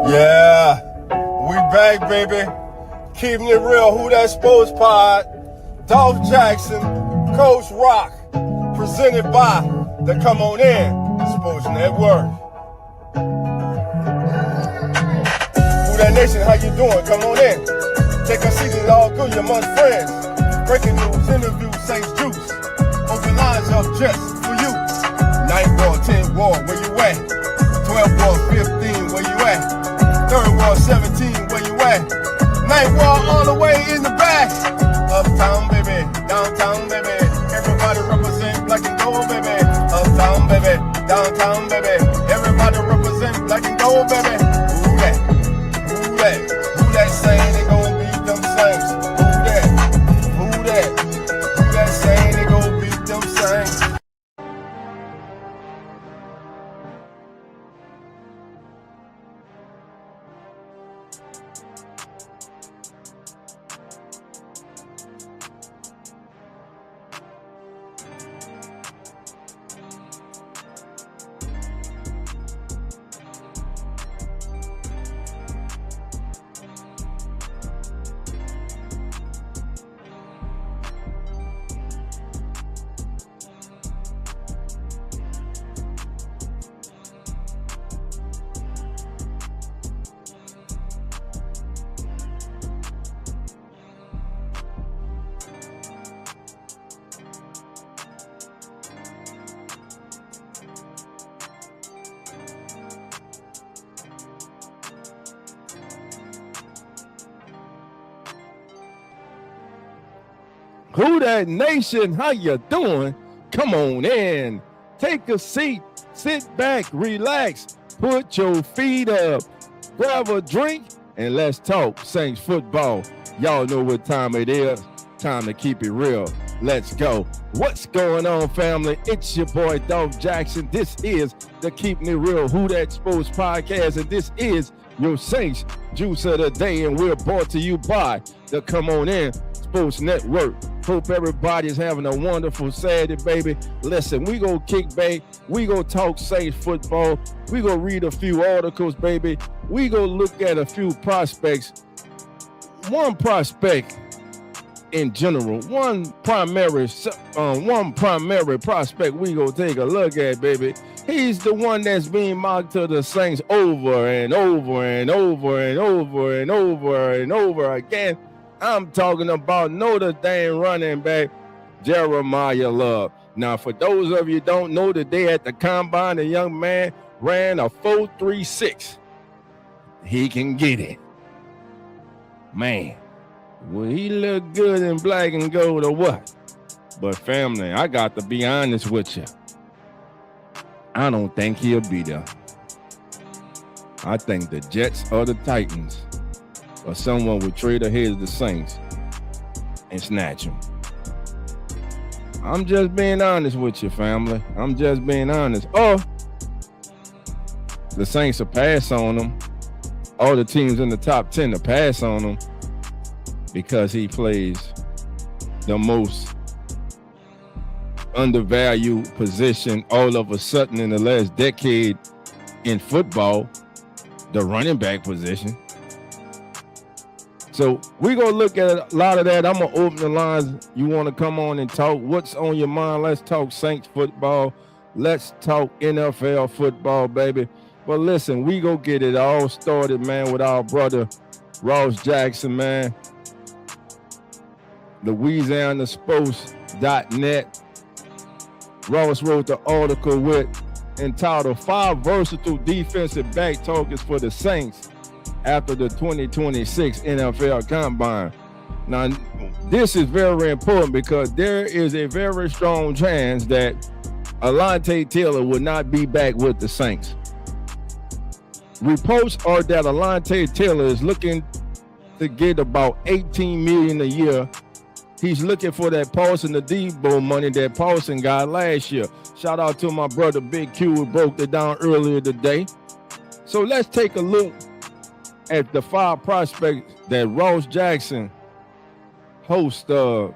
Yeah, we back, baby. Keeping it real, Who That Sports Pod. Dolph Jackson, Coach Rock, presented by the Come On In Sports Network. Who That Nation, how you doing? Come on in. Take a seat, it's all good, you're amongst friends. Breaking news, interviews, Saints Juice. Open lines up just for you. 9th Ward, 10th Ward, where you at? 12th Ward, 15, where you at? 3rd Ward, 17, where you at? 9th Ward, all the way in the back. Uptown, baby, downtown, baby. Everybody represent black and gold, baby. Uptown, baby, downtown, baby. Everybody represent black and gold, baby. Who that? Who that? Who that saying they gon' beat them Saints? Who that? Who that? Who that saying they gon' beat them Saints? Who That Nation, how you doing? Come on in, take a seat, sit back, relax, put your feet up, grab a drink, and let's talk Saints football. Y'all know what time it is. Time to keep it real. Let's go. What's going on, family? It's your boy, Dolph Jackson. This is the Keeping It Real Who That Sports Podcast, and this is your Saints Juice of the Day, and we're brought to you by the Come On In Sports Network. Hope everybody is having a wonderful Saturday, baby. Listen, we gonna kick back. We gonna talk Saints football. We gonna read a few articles, baby. We gonna look at a few prospects. One prospect in general, one primary prospect we gonna take a look at, baby. He's the one that's being mocked to the Saints over and over and over and over and over and over again. I'm talking about Notre Dame running back Jeremiah Love. Now, for those of you who don't know, today at the combine, the young man ran a 4.36. He can get it. Man, will he look good in black and gold or what? But family, I got to be honest with you. I don't think he'll be there. I think the Jets or the Titans or someone would trade ahead of the Saints and snatch him. I'm just being honest with you, family. I'm just being honest. Or the Saints will pass on him. All the teams in the top 10 to pass on him because he plays the most undervalued position all of a sudden in the last decade in football, the running back position. So we're going to look at a lot of that. I'm going to open the lines. You want to come on and talk? What's on your mind? Let's talk Saints football. Let's talk NFL football, baby. But listen, we go get it all started, man, with our brother, Ross Jackson, man. LouisianaSports.net. Ross wrote the article entitled 5 Versatile Defensive Back Targets for the Saints after the 2026 NFL Combine. Now, this is very important because there is a very strong chance that Alontae Taylor will not be back with the Saints. Reports are that Alontae Taylor is looking to get about $18 million a year. He's looking for that Paulson Adebo money that Paulson got last year. Shout out to my brother Big Q who broke it down earlier today. So let's take a look at the 5 prospects that Ross Jackson hosts. You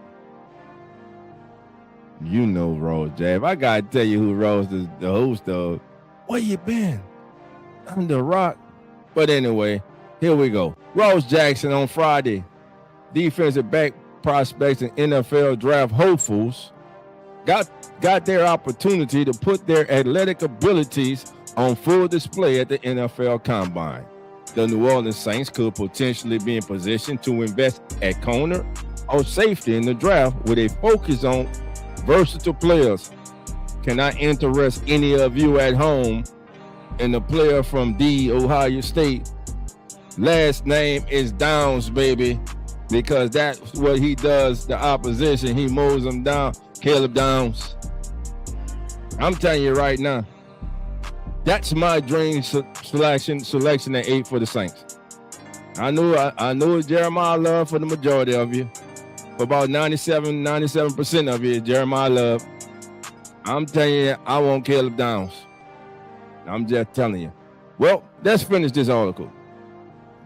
know Ross Jackson. I gotta tell you who Ross is the host of. Where you been? under rock. But anyway, here we go. Ross Jackson on Friday. Defensive back prospects and NFL draft hopefuls got their opportunity to put their athletic abilities on full display at the NFL Combine. The New Orleans Saints could potentially be in position to invest at corner or safety in the draft with a focus on versatile players. Can I interest any of you at home in a player from Ohio State? Last name is Downs, baby, because that's what he does. The opposition, he mows them down. Caleb Downs. I'm telling you right now, that's my dream selection at 8 for the Saints. I know it's Jeremiah Love for the majority of you. For about 97% of you, it's Jeremiah Love. I'm telling you, I want Caleb Downs. I'm just telling you. Well, let's finish this article.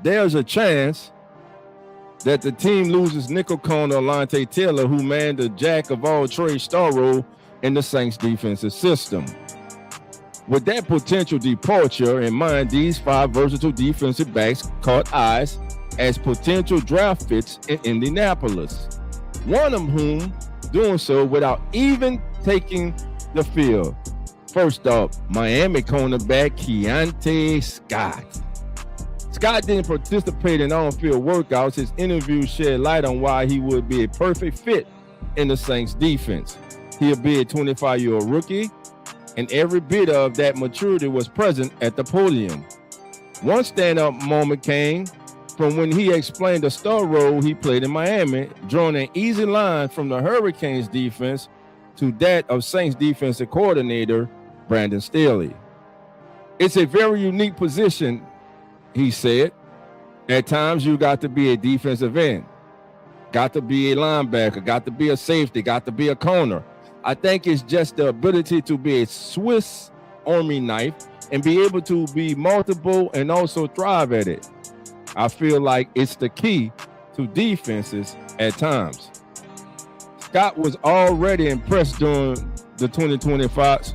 There's a chance that the team loses nickel corner Alontae Taylor, who manned the jack-of-all-trades star role in the Saints defensive system. With that potential departure in mind, these 5 versatile defensive backs caught eyes as potential draft fits in Indianapolis, one of whom doing so without even taking the field. First up, Miami cornerback Keontae Scott. Scott didn't participate in on-field workouts. His interview shed light on why he would be a perfect fit in the Saints defense. He'll be a 25-year-old rookie, and every bit of that maturity was present at the podium. One stand-up moment came from when he explained the star role he played in Miami, drawing an easy line from the Hurricanes defense to that of Saints defensive coordinator Brandon Staley. It's a very unique position, he said. At times you got to be a defensive end, got to be a linebacker, got to be a safety, got to be a corner. I think it's just the ability to be a Swiss Army knife and be able to be multiple and also thrive at it. I feel like it's the key to defenses at times. Scott was already impressed during the 2025.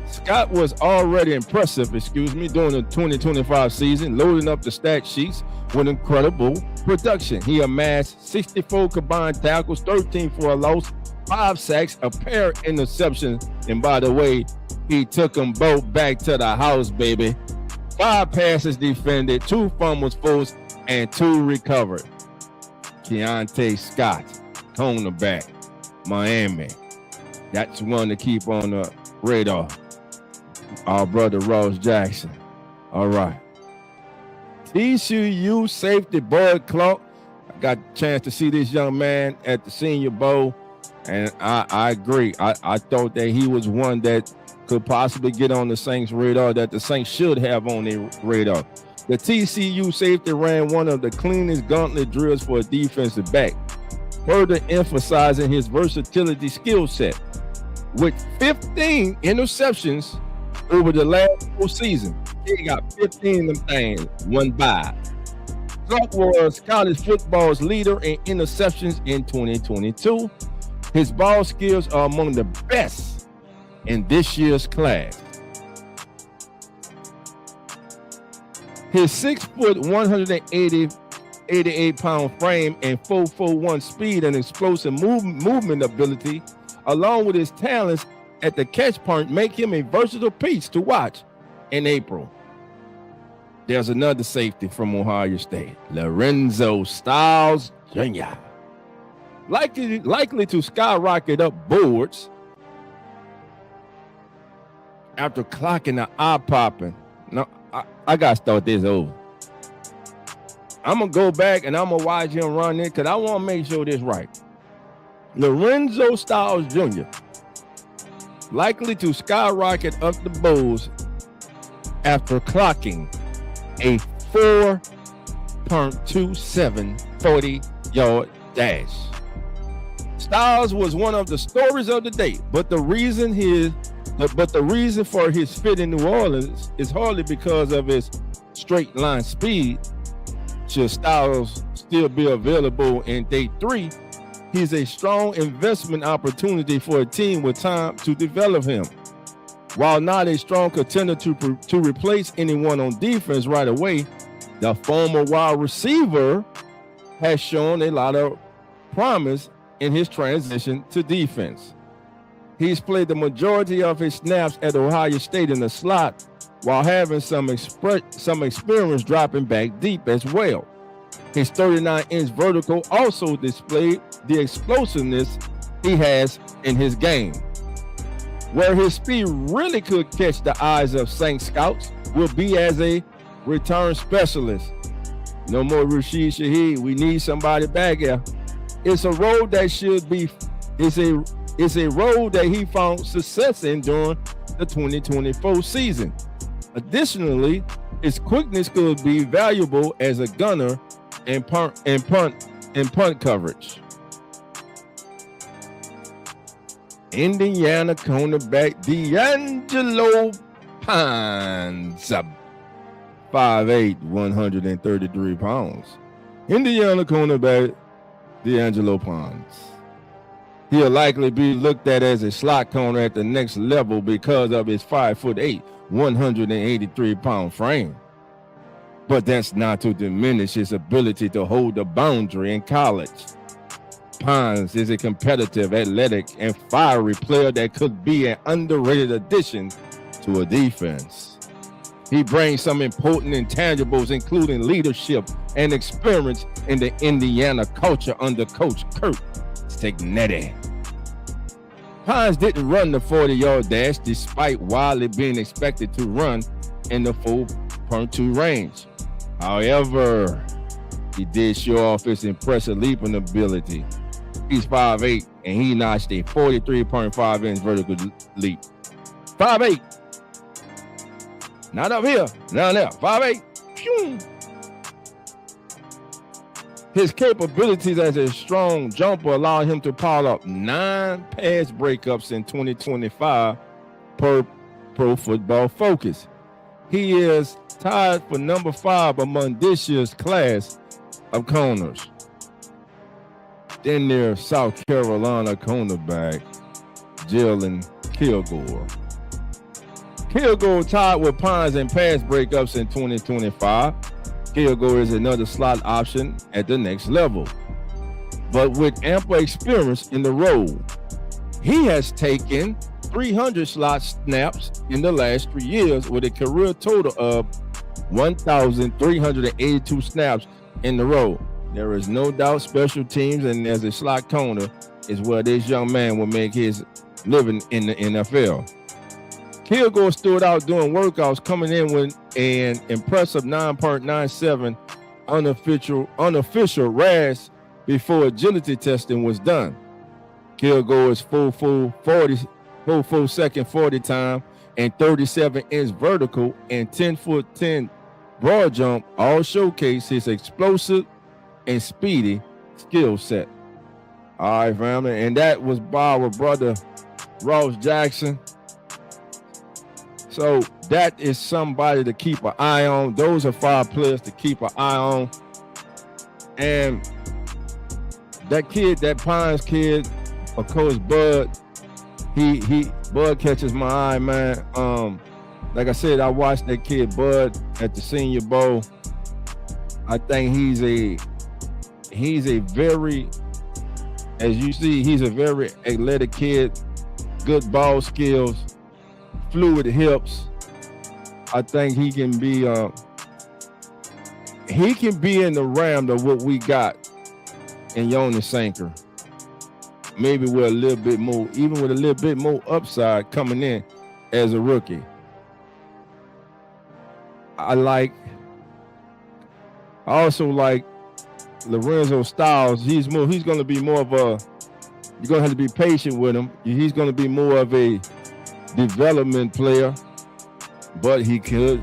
Scott was already impressive, during the 2025 season, loading up the stat sheets with incredible production. He amassed 64 combined tackles, 13 for a loss, 5 sacks, a pair of interceptions, and by the way, he took them both back to the house, baby. 5 passes defended, 2 fumbles forced, and 2 recovered. Keontae Scott, cornerback, Miami. That's one to keep on the radar. Our brother Ross Jackson. All right. TCU safety Bud Clark. I got a chance to see this young man at the Senior Bowl, and I agree. I thought that he was one that could possibly get on the Saints' radar, that the Saints should have on their radar. The TCU safety ran one of the cleanest gauntlet drills for a defensive back, further emphasizing his versatility skill set. With 15 interceptions over the last 4 seasons, he got 15 of them things, 1 bye. Clark was college football's leader in interceptions in 2022. His ball skills are among the best in this year's class. His 6 foot, 188-pound frame and 4.41 speed and explosive movement ability, along with his talents at the catch point, make him a versatile piece to watch in April. There's another safety from Ohio State, Lorenzo Styles Jr. Likely to skyrocket up boards after clocking the eye-popping. No, I got to start this over. I'm going to go back and I'm going to watch him run it because I want to make sure this right. Lorenzo Styles Jr. likely to skyrocket up the boards after clocking a 4.27 40-yard dash. Styles was one of the stories of the day, but the reason for his fit in New Orleans is hardly because of his straight line speed. Should Styles still be available in day 3, he's a strong investment opportunity for a team with time to develop him. While not a strong contender to replace anyone on defense right away, the former wide receiver has shown a lot of promise in his transition to defense. He's played the majority of his snaps at Ohio State in the slot while having some experience dropping back deep as well. His 39-inch vertical also displayed the explosiveness he has in his game. Where his speed really could catch the eyes of Saints scouts will be as a return specialist. No more Rashid Shaheed. We need somebody back here. It's a role that it's a role that he found success in during the 2024 season. Additionally, his quickness could be valuable as a gunner and punt coverage. Indiana cornerback D'Angelo Pines, 5'8", 133 pounds. Indiana cornerback D'Angelo Pines. He'll likely be looked at as a slot corner at the next level because of his 5'8", 183-pound frame. But that's not to diminish his ability to hold the boundary in college. Pines is a competitive, athletic, and fiery player that could be an underrated addition to a defense. He brings some important intangibles, including leadership and experience in the Indiana culture under Coach Kurt Cignetti. Pines didn't run the 40-yard dash despite widely being expected to run in the 4.2 range. However, he did show off his impressive leaping ability. He's 5'8", and he notched a 43.5-inch vertical leap. 5'8". Not up here, down there. 5'8". Pew! His capabilities as a strong jumper allowed him to pile up 9 pass breakups in 2025 per Pro Football Focus. He is tied for number 5 among this year's class of corners. Then there's South Carolina cornerback Jalen Kilgore. Kilgore tied with Pines in pass breakups in 2025. Kilgore is another slot option at the next level, but with ample experience in the role. He has taken 300 slot snaps in the last 3 years with a career total of 1,382 snaps in the role. There is no doubt special teams and as a slot corner is where this young man will make his living in the NFL. Kilgore stood out during workouts, coming in with an impressive 9.97 unofficial RAS before agility testing was done. Kilgore's full second 40 time and 37-inch vertical and 10'10" broad jump all showcase his explosive and speedy skill set. All right, family, and that was by our brother Ross Jackson. So that is somebody to keep an eye on. Those are 5 players to keep an eye on. And that kid, that Pines kid, of course, Bud, Bud catches my eye, man. Like I said, I watched that kid Bud at the Senior Bowl. I think he's a very, as you see, he's a very athletic kid, good ball skills, fluid hips. I think he can be in the realm of what we got in Jonas Sanker. Maybe with a little bit more, even with a little bit more upside coming in as a rookie. I also like Lorenzo Styles. He's going to be more of a, you're going to have to be patient with him. He's going to be more of a development player, but he could,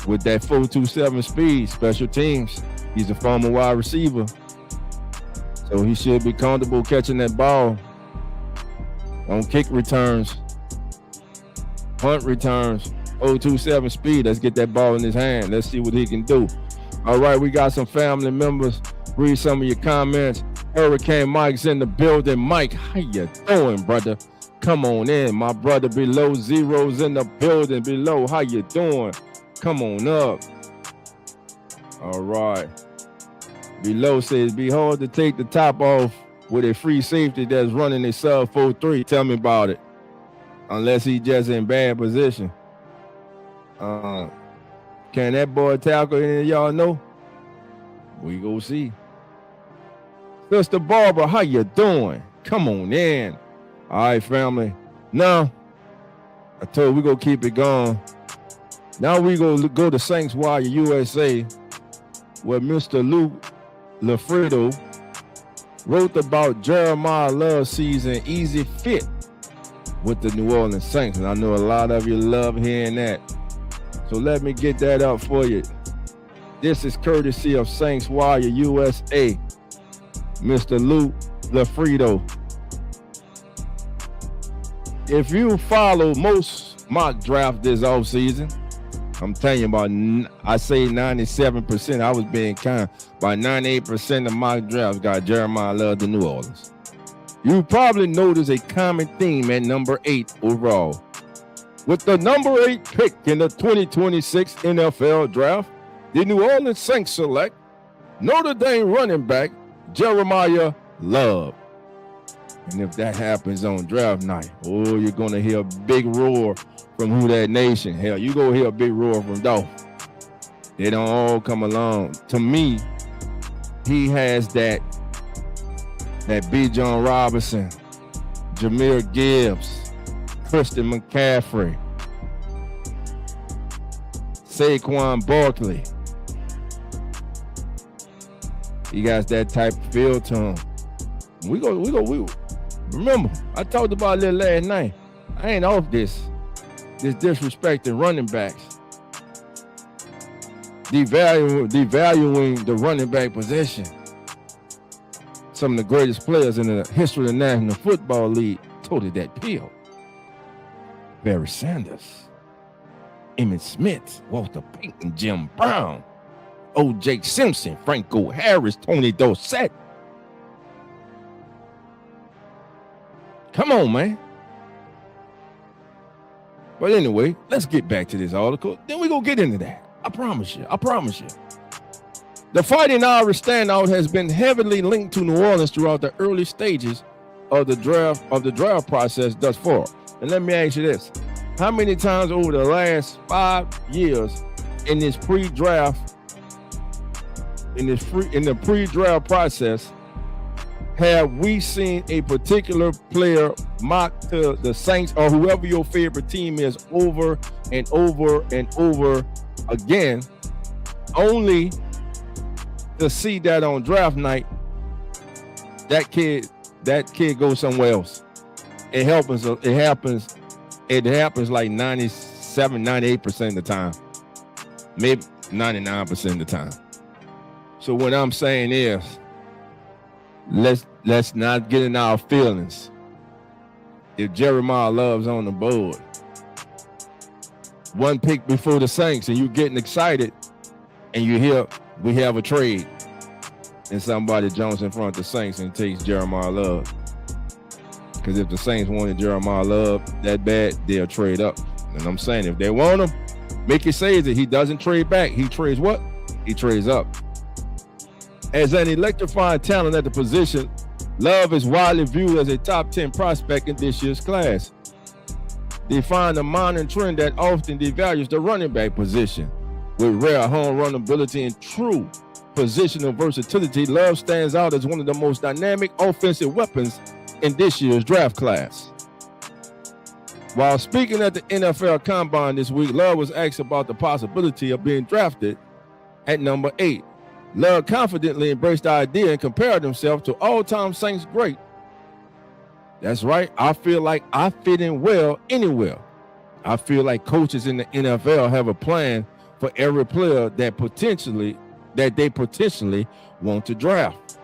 with that 4.27 speed, special teams. He's a former wide receiver, so he should be comfortable catching that ball on kick returns, punt returns. 0.27 speed. Let's get that ball in his hand. Let's see what he can do. All right, we got some family members. Read some of your comments. Hurricane Mike's in the building. Mike, how you doing, brother? Come on in, my brother below. Zeros in the building below. How you doing? Come on up. All right. Below says, be hard to take the top off with a free safety that's running a sub 4.3. Tell me about it. Unless he just in bad position. Can that boy tackle? Any of y'all know? We go see. Sister Barbara, how you doing? Come on in. All right, family. Now, I told we gonna keep it going. Now we go to Saints Wire USA, where Mr. Luke Lafredo wrote about Jeremiah Love's season easy fit with the New Orleans Saints. And I know a lot of you love hearing that. So let me get that up for you. This is courtesy of Saints Wire USA, Mr. Luke Lafredo. If you follow most mock draft this offseason, I'm telling you about, I say 97%. I was being kind. By 98% of mock drafts got Jeremiah Love to New Orleans. You probably notice a common theme at number 8 overall. With the number 8 pick in the 2026 NFL draft, the New Orleans Saints select Notre Dame running back Jeremiah Love. And if that happens on draft night, oh, you're going to hear a big roar from Who That Nation. Hell, you go hear a big roar from DOLPH. They don't all come along. To me, he has that B. John Robinson, Jahmyr Gibbs, Christian McCaffrey, Saquon Barkley. He got that type of feel to him. We remember, I talked about it last night. I ain't off this disrespecting running backs. Devaluing the running back position. Some of the greatest players in the history of the National Football League toted that pill. Barry Sanders, Emmitt Smith, Walter Payton, Jim Brown, O.J. Simpson, Franco Harris, Tony Dorsett. Come on, man. But anyway, let's get back to this article. Then we gonna get into that. I promise you. The Fighting Irish standout has been heavily linked to New Orleans throughout the early stages of the draft process thus far. And let me ask you this: how many times over the last 5 years in this pre-draft, in the pre-draft process, have we seen a particular player mocked to the Saints or whoever your favorite team is over and over and over again, only to see that on draft night that kid goes somewhere else? It happens like 97, 98% of the time, maybe 99% of the time. So what I'm saying is, let's not get in our feelings. If Jeremiah Love's on the board, one pick before the Saints, and you getting excited, and you hear we have a trade, and somebody jumps in front of the Saints and takes Jeremiah Love. Because if the Saints wanted Jeremiah Love that bad, they'll trade up. And I'm saying, if they want him, Mickey says that he doesn't trade back. He trades what? He trades up. As an electrifying talent at the position, Love is widely viewed as a top 10 prospect in this year's class. They find a modern trend that often devalues the running back position. With rare home run ability and true positional versatility, Love stands out as one of the most dynamic offensive weapons in this year's draft class. While speaking at the NFL Combine this week, Love was asked about the possibility of being drafted at number 8. Love confidently embraced the idea and compared himself to all-time Saints great. That's right. I feel like I fit in well anywhere. I feel like coaches in the NFL have a plan for every player that they potentially want to draft.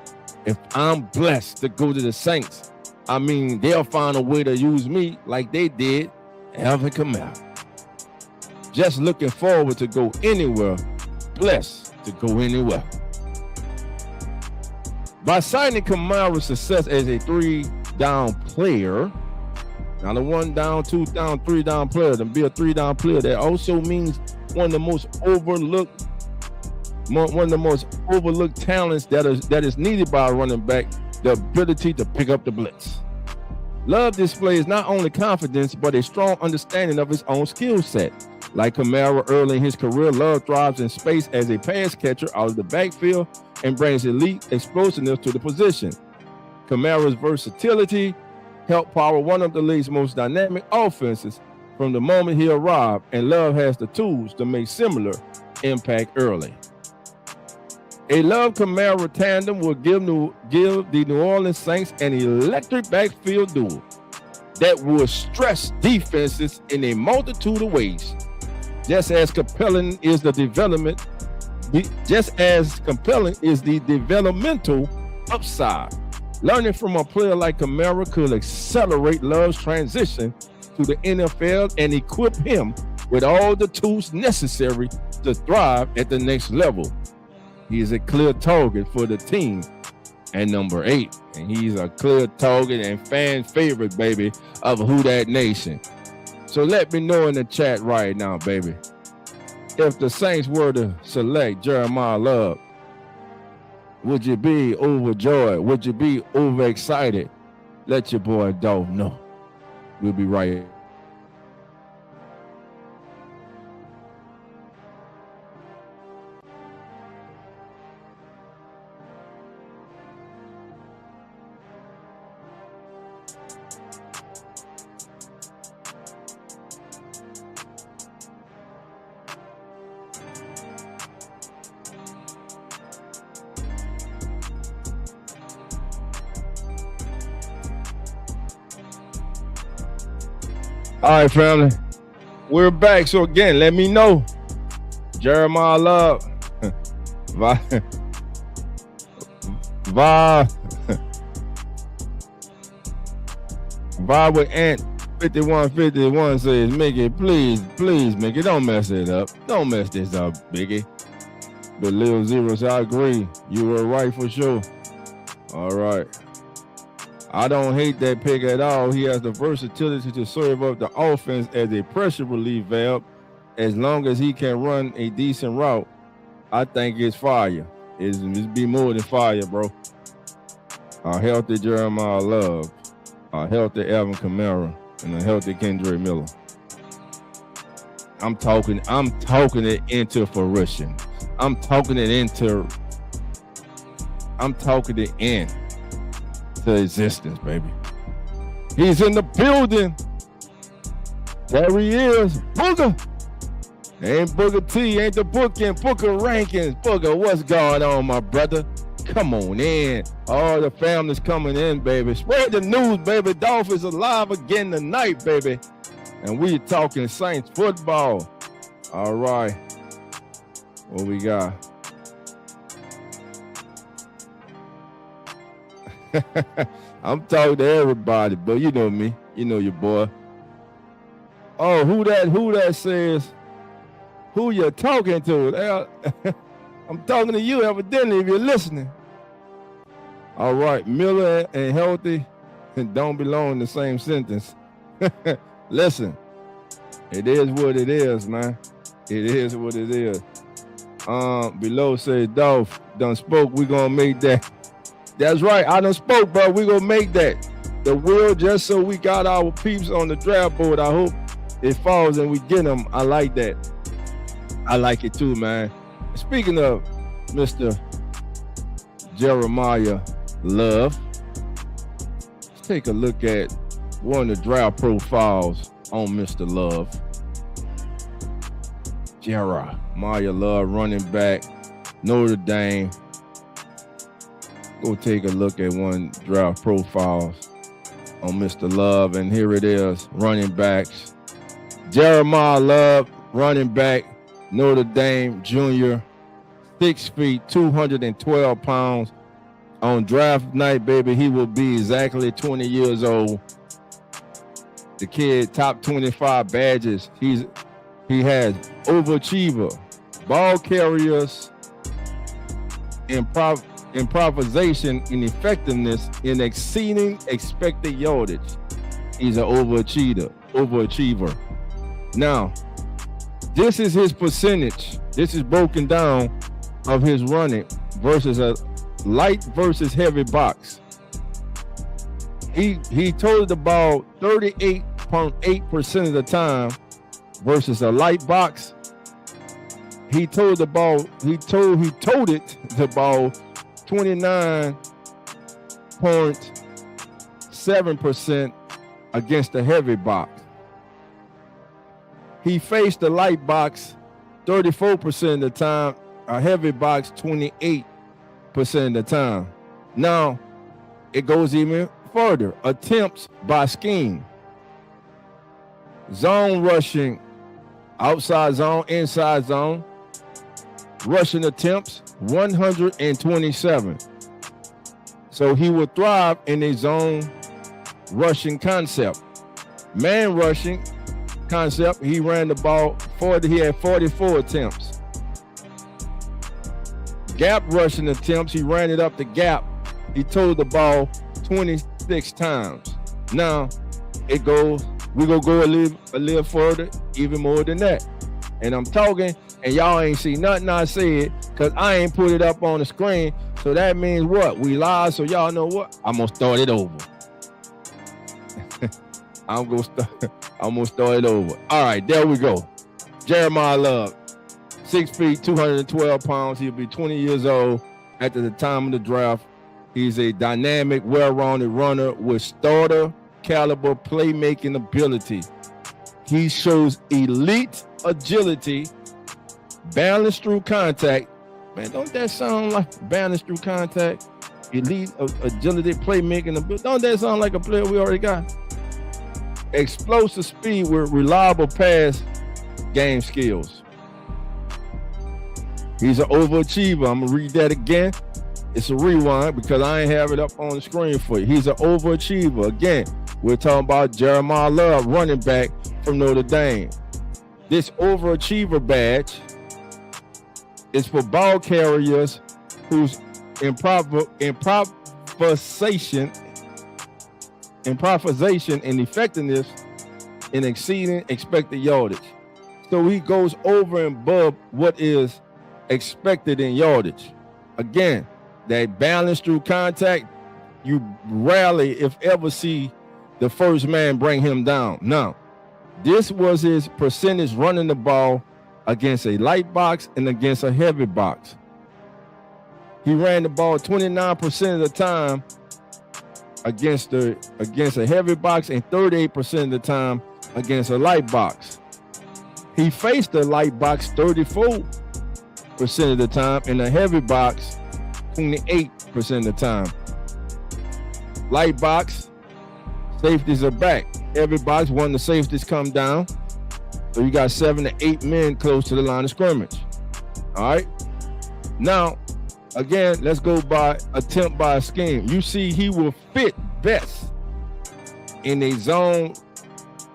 If I'm blessed to go to the Saints, I mean, they'll find a way to use me like they did Alvin Kamara. Just looking forward to go anywhere, blessed to go anywhere. By citing Kamara's success as a 3-down player, Not a 1 down, 2 down, 3 down player. To be a 3 down player, that also means one of the most overlooked talents that is needed by a running back, the ability to pick up the blitz. Love displays not only confidence, but a strong understanding of his own skill set. Like Kamara early in his career, Love thrives in space as a pass catcher out of the backfield and brings elite explosiveness to the position. Kamara's versatility helped power one of the league's most dynamic offenses from the moment he arrived, and Love has the tools to make similar impact early. A Love-Kamara tandem will give the New Orleans Saints an electric backfield duel that will stress defenses in a multitude of ways. Just as compelling is the developmental upside. Learning from a player like Kamara could accelerate Love's transition to the NFL and equip him with all the tools necessary to thrive at the next level. He is a clear target for the team and number 8. And he's a clear target and fan favorite, baby, of Who Dat Nation. So let me know in the chat right now, baby. If the Saints were to select Jeremiah Love, would you be overjoyed? Would you be overexcited? Let your boy Dolph know. We'll be right here. All right, family, we're back. So again, let me know. Jeremiah Love, vibe with Ant 5151 says, Mickey, please, Mickey, don't mess it up. Don't mess this up, Biggie. But Lil Zero says, I agree. You were right for sure. All right. I don't hate that pick at all. He has the versatility to serve up the offense as a pressure relief valve. As long as he can run a decent route, I think it's fire. It's be more than fire, bro. A healthy Jeremiah Love, a healthy Alvin Kamara, and a healthy Kendrick Miller. I'm talking it into fruition. I'm talking it into existence, baby. He's in the building. There he is. Booger. Ain't Booger T, ain't the booking. Booker rankings. Booger, what's going on, my brother? Come on in. All the family's coming in, baby. Spread the news, baby. Dolph is alive again tonight, baby. And we talking Saints football. All right. What we got? I'm talking to everybody, but you know me. You know your boy. Oh, who that says, who you talking to? I'm talking to you, evidently, if you're listening. All right, Miller and healthy don't belong in the same sentence. Listen, it is what it is, man. It is what it is. Below says, Dolph done spoke, we gonna make that. That's right, I done spoke, bro. We gonna make that. The will, just so we got our peeps on the draft board. I hope it falls and we get them. I like that. I like it too, man. Speaking of Mr. Jeremiah Love, let's take a look at one of the draft profiles on Mr. Love. Jeremiah Love, running back, Notre Dame. Go take a look at one draft profiles on Mr. Love, and here it is, running backs. Jeremiah Love, running back, Notre Dame junior, 6 feet, 212 pounds. On draft night, baby, he will be exactly 20 years old. The kid, top 25 badges. He has overachiever, ball carriers, improvisation and effectiveness in exceeding expected yardage. He's an overachiever. Now, this is his percentage. This is broken down of his running versus a light versus heavy box. He toted the ball 38.8% of the time versus a light box. He toted the ball 29.7% against the heavy box. He faced the light box 34% of the time, a heavy box 28% of the time. Now, it goes even further. Attempts by scheme. Zone rushing, outside zone, inside zone. Rushing attempts, 127. So he will thrive in a zone rushing concept. Man rushing concept, he ran the ball 40, he had 44 attempts. Gap rushing attempts, he ran it up the gap. He toted the ball 26 times. Now it goes, we're gonna go a little further, even more than that. And I'm talking, and y'all ain't see nothing I said, because I ain't put it up on the screen. So that means what? We live, so y'all know what? I'm gonna start it over. I'm gonna start it over. All right, there we go. Jeremiah Love, 6 feet, 212 pounds. He'll be 20 years old at the time of the draft. He's a dynamic, well-rounded runner with starter caliber playmaking ability. He shows elite agility, balance through contact. Man, don't that sound like balance through contact? Elite agility, playmaking ability. Don't that sound like a player we already got? Explosive speed with reliable pass game skills. He's an overachiever. I'm gonna read that again. It's a rewind because I ain't have it up on the screen for you. He's an overachiever. Again, we're talking about Jeremiah Love, running back from Notre Dame. This overachiever badge is for ball carriers whose improvisation and effectiveness in exceeding expected yardage. So he goes over and above what is expected in yardage. Again, that balance through contact, you rarely, if ever, see the first man bring him down. Now, this was his percentage running the ball against a light box and against a heavy box. He ran the ball 29% of the time against a heavy box and 38% of the time against a light box. He faced the light box 34% of the time and a heavy box 28% of the time. Light box, safeties are back. Heavy box, one of the safeties come down. So you got 7 to 8 men close to the line of scrimmage. All right. Now, again, let's go by attempt by scheme. You see, he will fit best in a zone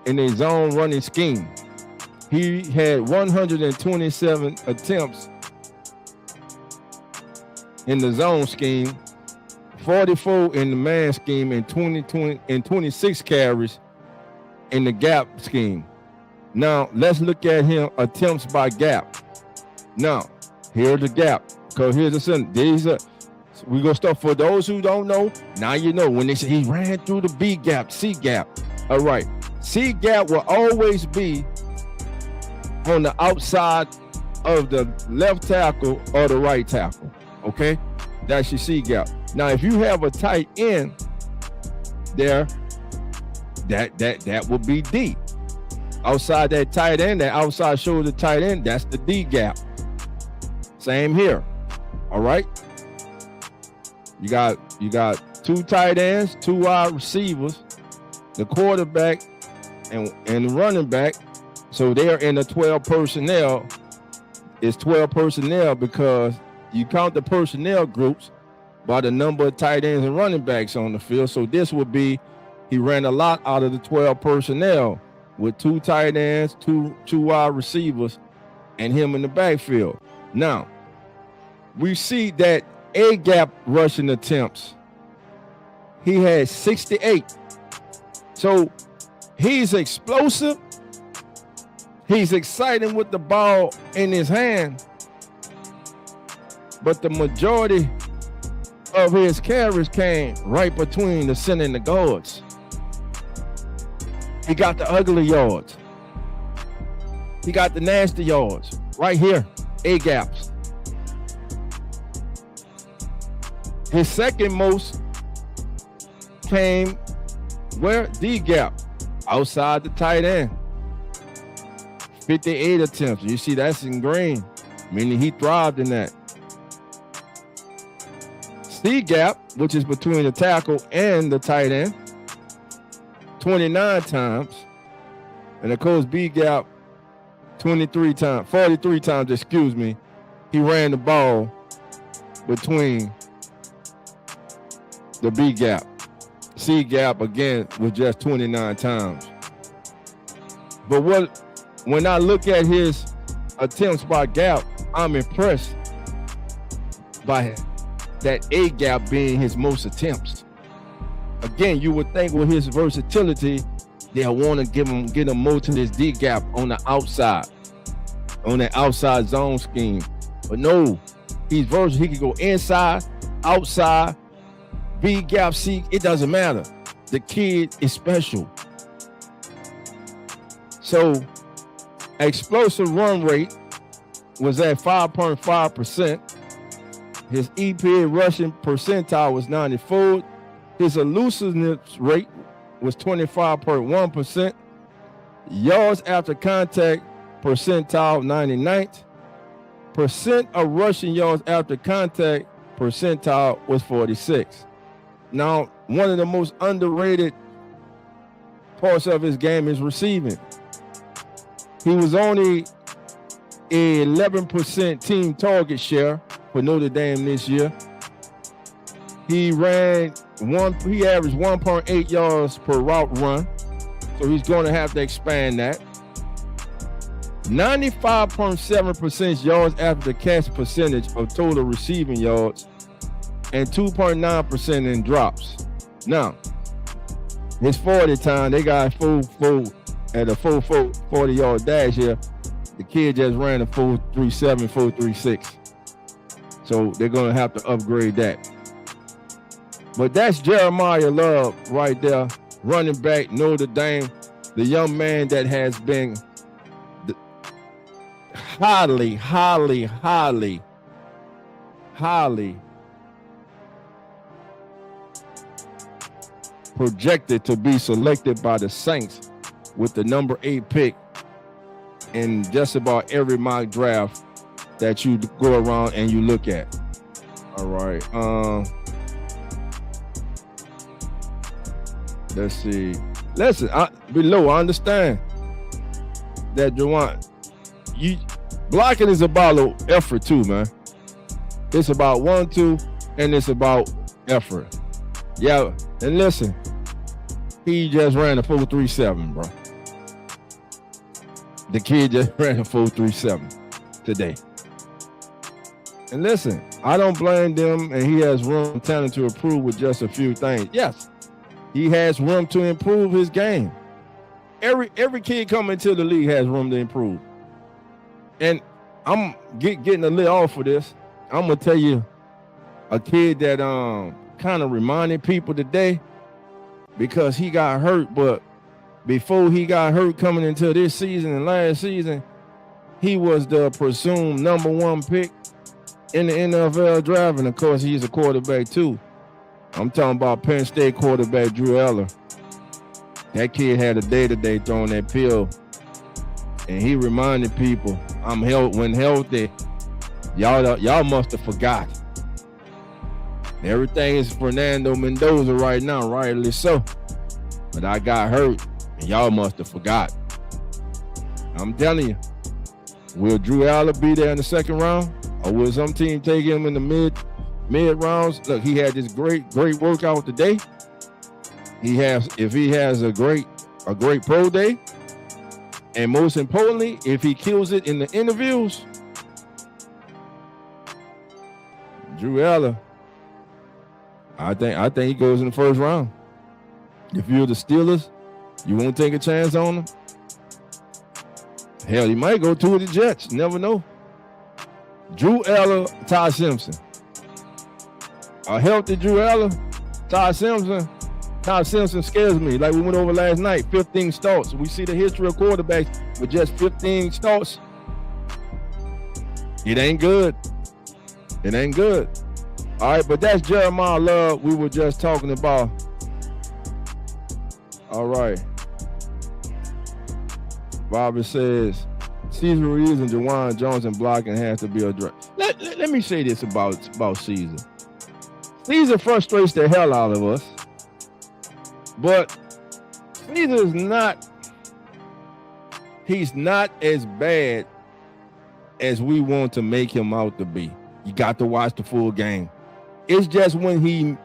running scheme. He had 127 attempts in the zone scheme, 44 in the man scheme, and 26 carries in the gap scheme. Now, let's look at him attempts by gap. Now, here's the gap. Because here's the sentence. We're going to start for those who don't know. Now you know. When they say he ran through the B gap, C gap. All right. C gap will always be on the outside of the left tackle or the right tackle. Okay? That's your C gap. Now, if you have a tight end there, that will be D. Outside that tight end, that outside shoulder tight end, that's the D gap. Same here. All right. You got 2 tight ends, 2 wide receivers, the quarterback and the running back. So they're in the 12 personnel. It's 12 personnel because you count the personnel groups by the number of tight ends and running backs on the field. So this would be, he ran a lot out of the 12 personnel with 2 tight ends, two wide receivers, and him in the backfield. Now, we see that A gap rushing attempts, he had 68. So He's explosive. He's exciting with the ball in his hand. But the majority of his carries came right between the center and the guards. He got the ugly yards. He got the nasty yards right here, A gaps. His second most came where? D gap, outside the tight end. 58 attempts. You see, that's in green, meaning he thrived in that. C gap, which is between the tackle and the tight end, 29 times. And of course, B gap, 43 times, excuse me. He ran the ball between the B gap. C gap, again, was just 29 times. But when I look at his attempts by gap, I'm impressed by that A gap being his most attempts. Again, you would think with his versatility, they'll want to get him more to this D gap on the outside, on that outside zone scheme. But no, he's versatile. He can go inside, outside, B gap, C, it doesn't matter. The kid is special. So, explosive run rate was at 5.5%. His EPA rushing percentile was 94. His elusiveness rate was 25.1%. Yards after contact percentile 99th. Percent of rushing yards after contact percentile was 46. Now, one of the most underrated parts of his game is receiving. He was only a 11% team target share for Notre Dame this year. He averaged 1.8 yards per route run, so he's going to have to expand that. 95.7% yards after the catch percentage of total receiving yards, and 2.9% in drops. Now, his 40 time, they got full at a full 40-yard dash here. The kid just ran a 4.37, 4.36. So they're going to have to upgrade that. But that's Jeremiah Love right there, running back, Notre Dame, the young man that has been highly projected to be selected by the Saints with the number 8 pick in just about every mock draft that you go around and you look at. All right. Let's see. Listen, below, I understand that Juwan, blocking is about effort too, man. It's about 1-2, and it's about effort. Yeah, and listen, he just ran a 4.37, bro. The kid just ran a 4.37 today. And listen, I don't blame them, and he has room and talent to improve with just a few things. Yes, he has room to improve his game. Every kid coming into the league has room to improve. And I'm getting a little off for this. I'm gonna tell you a kid that kind of reminded people today, because he got hurt, but before he got hurt coming into this season and last season, he was the presumed number 1 pick in the NFL draft, and of course he's a quarterback too. I'm talking about Penn State quarterback Drew Eller. That kid had a day-to-day throwing that pill, and he reminded people, when healthy, y'all must have forgot. Everything is Fernando Mendoza right now, rightly so. But I got hurt, and y'all must have forgot. I'm telling you, will Drew Aller be there in the second round, or will some team take him in the mid rounds? Look, he had this great workout today. If he has a great pro day, and most importantly, if he kills it in the interviews, Drew Aller, I think he goes in the first round. If you're the Steelers, You won't take a chance on him? Hell, he might go to the Jets. Never know. Drew Eller, Ty Simpson. A healthy Drew Eller, Ty Simpson. Ty Simpson scares me. Like we went over last night, 15 starts. We see the history of quarterbacks with just 15 starts. It ain't good. It ain't good. All right, but that's Jeremiah Love we were just talking about. All right. Bobby says, Cesar Ruiz and Jawan Johnson blocking has to be addressed. Let me say this about Cesar. Cesar frustrates the hell out of us. But Cesar is not, he's not as bad as we want to make him out to be. You got to watch the full game. It's just when he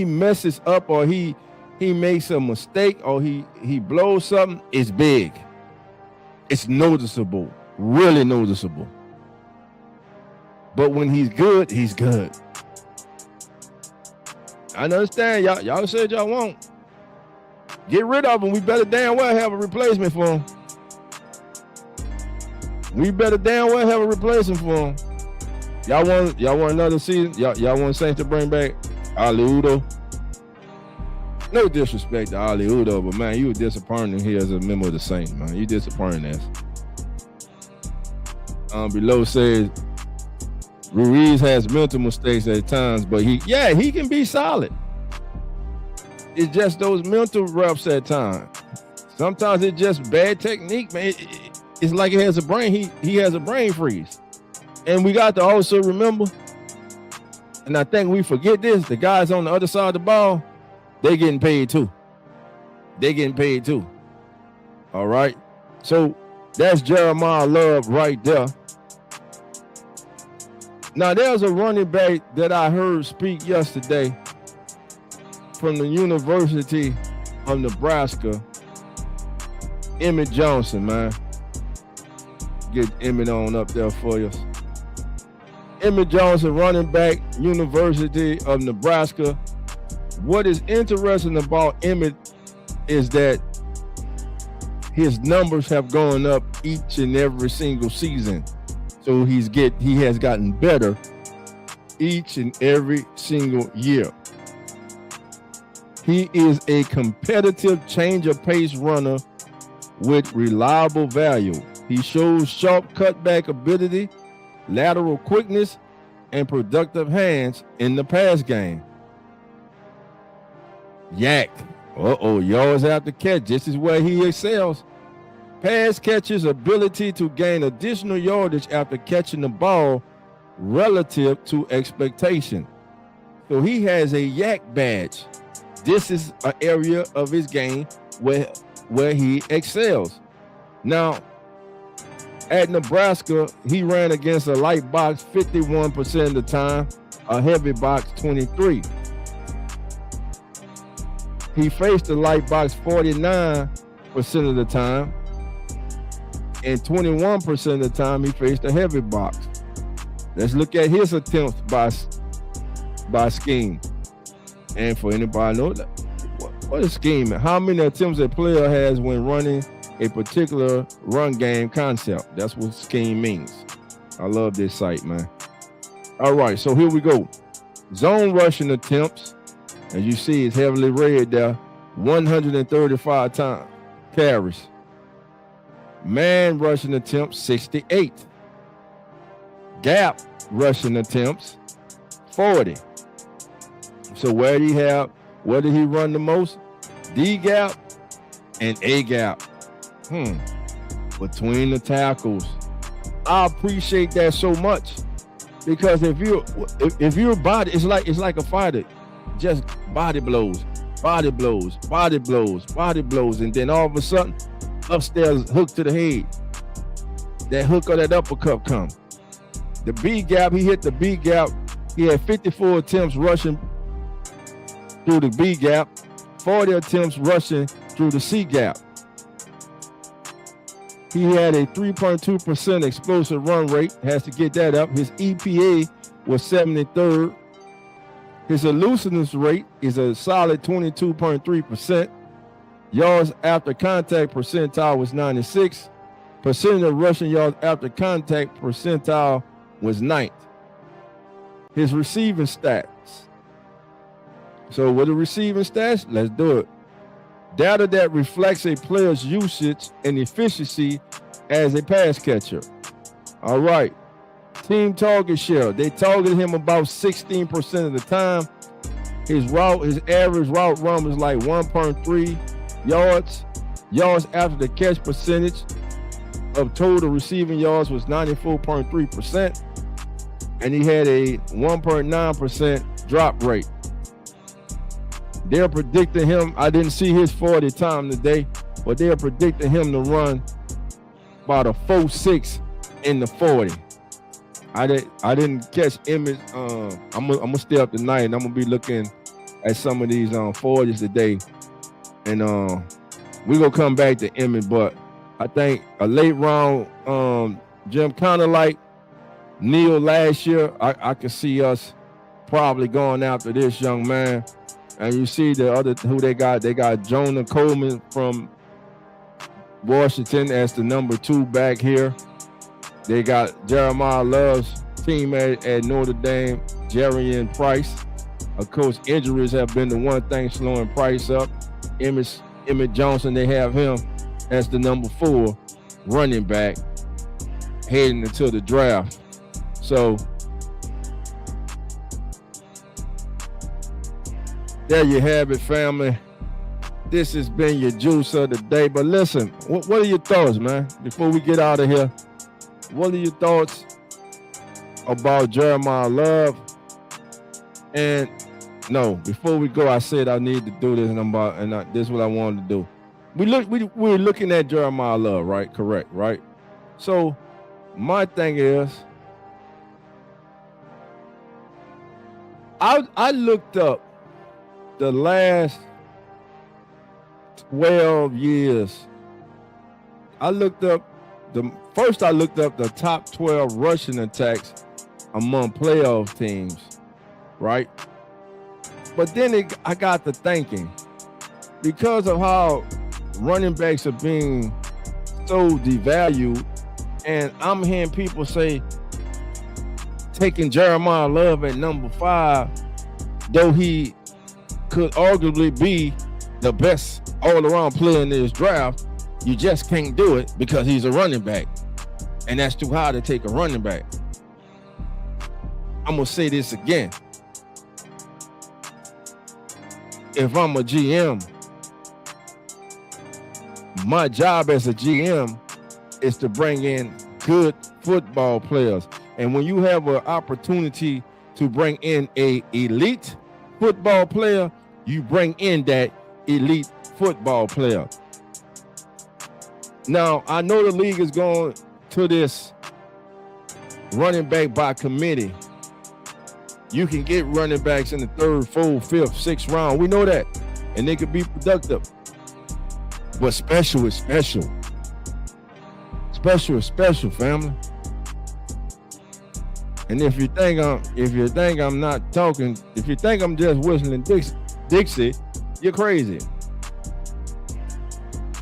messes up or he makes a mistake or he blows something, it's big. It's noticeable, really noticeable. But when he's good, he's good. I understand y'all said y'all won't. Get rid of him. We better damn well have a replacement for him. We better damn well have a replacement for him. Y'all want another season? Y'all want Saints to bring back Ali Udo? No disrespect to Ali Udo, but man, you were disappointing here as a member of the Saints, man. You disappointing us. Below says Ruiz has mental mistakes at times, but he can be solid. It's just those mental reps at times. Sometimes it's just bad technique, man. It's like he has a brain. He has a brain freeze. And we got to also remember, and I think we forget this, the guys on the other side of the ball, they getting paid too. They getting paid too. All right. So that's Jeremiah Love right there. Now there's a running back that I heard speak yesterday from the University of Nebraska, Emmett Johnson, man. Get Emmett on up there for you. Emmett Johnson, running back, University of Nebraska. What is interesting about Emmett is that his numbers have gone up each and every single season. So he has gotten better each and every single year. He is a competitive change of pace runner with reliable value. He shows sharp cutback ability, lateral quickness, and productive hands in the pass game. Yak. Yards after catch. This is where he excels. Pass catcher's ability to gain additional yardage after catching the ball relative to expectation. So he has a Yak badge. This is an area of his game where he excels. Now, at Nebraska, he ran against a light box 51% of the time, a heavy box 23%. He faced the light box 49% of the time, and 21% of the time he faced a heavy box. Let's look at his attempts by scheme. And for anybody know that, what is scheme? How many attempts a player has when running a particular run game concept? That's what scheme means. I love this site, man. All right, so here we go. Zone rushing attempts, as you see, it's heavily red there, 135 times carries. Man rushing attempts, 68. Gap rushing attempts, 40. So where did he run the most? D gap and A gap. Between the tackles. I appreciate that so much, because if you're body, it's like a fighter, just body blows, and then all of a sudden, upstairs hook to the head. That hook or that uppercut comes. The B gap, he hit the B gap. He had 54 attempts rushing through the B gap, 40 attempts rushing through the C gap. He had a 3.2% explosive run rate, has to get that up. His EPA was 73rd. His elusiveness rate is a solid 22.3%. Yards after contact percentile was 96. Percentage of rushing yards after contact percentile was 9th. His receiving stats. So with the receiving stats, let's do it. Data that reflects a player's usage and efficiency as a pass catcher. All right. Team target share. They targeted him about 16% of the time. His average route run was like 1.3 yards. Yards after the catch percentage of total receiving yards was 94.3%. And he had a 1.9% drop rate. They're predicting him, I didn't see his 40 time today, but they're predicting him to run about a 4.6 in the 40. I didn't catch Emmett. I'm gonna stay up tonight and I'm gonna be looking at some of these 40s today. And we're gonna come back to Emmett, but I think a late round Jim, kind of like Neil last year, I could see us probably going after this young man. And you see the other who they got Jonah Coleman from Washington as the number 2 back here. They got Jeremiah Love's teammate at Notre Dame, Jerian Price. Of course, injuries have been the one thing slowing Price up. Emmett Johnson, they have him as the number 4 running back heading into the draft. So there you have it, family. This has been your juice of the day. But listen, what are your thoughts, man? Before we get out of here, what are your thoughts about Jeremiah Love? And no, before we go, I said I need to do this, and this is what I wanted to do. We're looking at Jeremiah Love, right? Correct, right? So my thing is, I looked up the last 12 years. I looked up the top 12 rushing attacks among playoff teams, right? But then I got to thinking, because of how running backs are being so devalued, and I'm hearing people say taking Jeremiah Love at number 5, though he could arguably be the best all-around player in this draft, you just can't do it because he's a running back. And that's too high to take a running back. I'm going to say this again. If I'm a GM, my job as a GM is to bring in good football players. And when you have an opportunity to bring in an elite football player, you bring in that elite football player. Now, I know the league is going to this running back by committee. You can get running backs in the 3rd, 4th, 5th, 6th round. We know that. And they could be productive. But special is special. Special is special, family. And if you think I'm not talking, if you think I'm just whistling Dixie, you're crazy.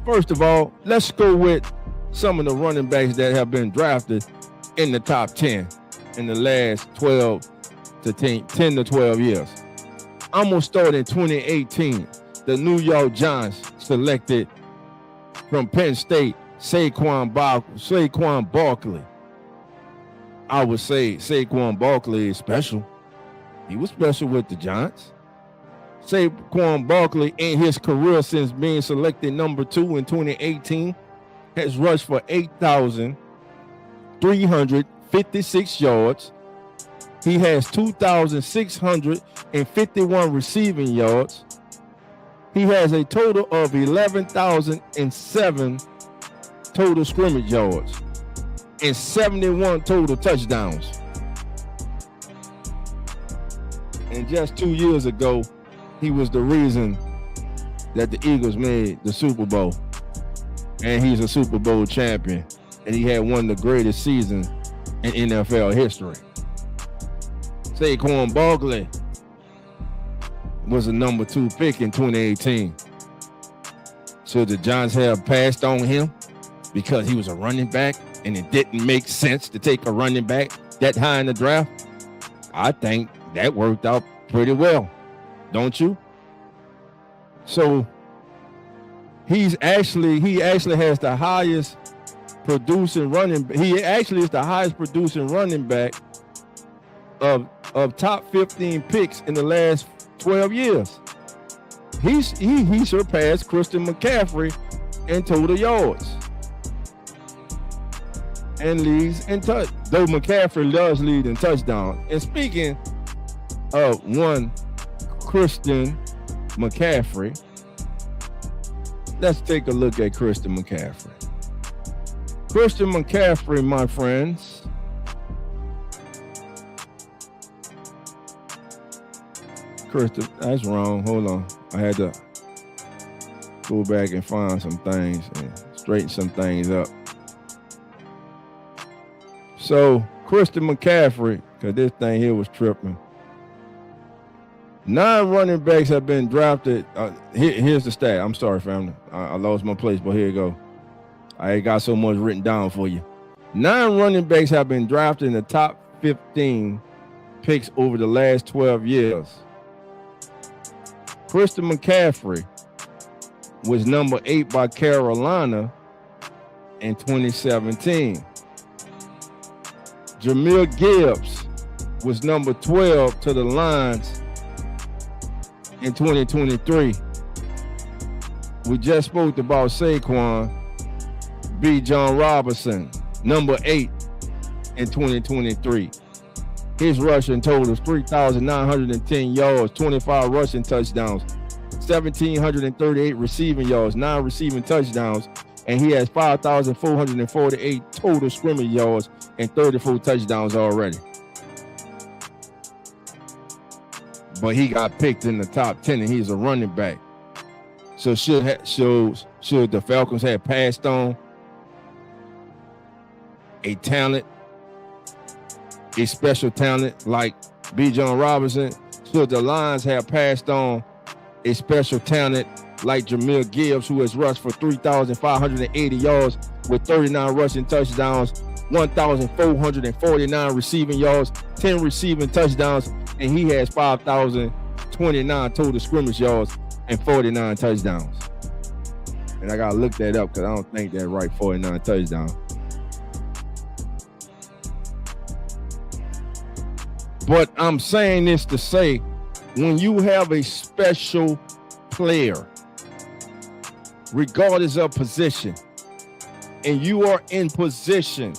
First of all, let's go with some of the running backs that have been drafted in the top 10 in the last 10 to 12 years. I'm going to start in 2018. The New York Giants selected from Penn State Saquon Barkley. I would say Saquon Barkley is special. He was special with the Giants. Saquon Barkley in his career since being selected number 2 in 2018 has rushed for 8,356 yards. He has 2,651 receiving yards. He has a total of 11,007 total scrimmage yards and 71 total touchdowns. And just 2 years ago, he was the reason that the Eagles made the Super Bowl. And he's a Super Bowl champion. And he had one of the greatest seasons in NFL history. Saquon Barkley was a number 2 pick in 2018. Should the Giants have passed on him because he was a running back and it didn't make sense to take a running back that high in the draft? I think that worked out pretty well, don't you? So he actually has the highest producing running. He actually is the highest producing running back of top 15 picks in the last 12 years. He surpassed Christian McCaffrey in total yards and leads in touch. Though McCaffrey does lead in touchdowns. And speaking of one Christian McCaffrey, let's take a look at Christian McCaffrey. Christian McCaffrey, my friends, Christian, that's wrong. Hold on. I had to go back and find some things and straighten some things up. So, Christian McCaffrey, because this thing here was tripping. 9 running backs have been drafted. Here's the stat. I'm sorry, family. I lost my place, but here you go. I ain't got so much written down for you. 9 running backs have been drafted in the top 15 picks over the last 12 years. Christian McCaffrey was number 8 by Carolina in 2017. Jahmyr Gibbs was number 12 to the Lions in 2023. We just spoke about Saquon. Bijan Robinson, number 8 in 2023. His rushing totals 3,910 yards, 25 rushing touchdowns, 1,738 receiving yards, 9 receiving touchdowns, and he has 5,448 total scrimmage yards and 34 touchdowns already. But he got picked in the top 10, and he's a running back. So should the Falcons have passed on a talent, a special talent like Bijan Robinson? Should the Lions have passed on a special talent like Jahmyr Gibbs, who has rushed for 3,580 yards with 39 rushing touchdowns, 1,449 receiving yards, 10 receiving touchdowns, and he has 5,029 total scrimmage yards and 49 touchdowns? And I gotta look that up because I don't think that's right, 49 touchdowns. But I'm saying this to say, when you have a special player, regardless of position, and you are in position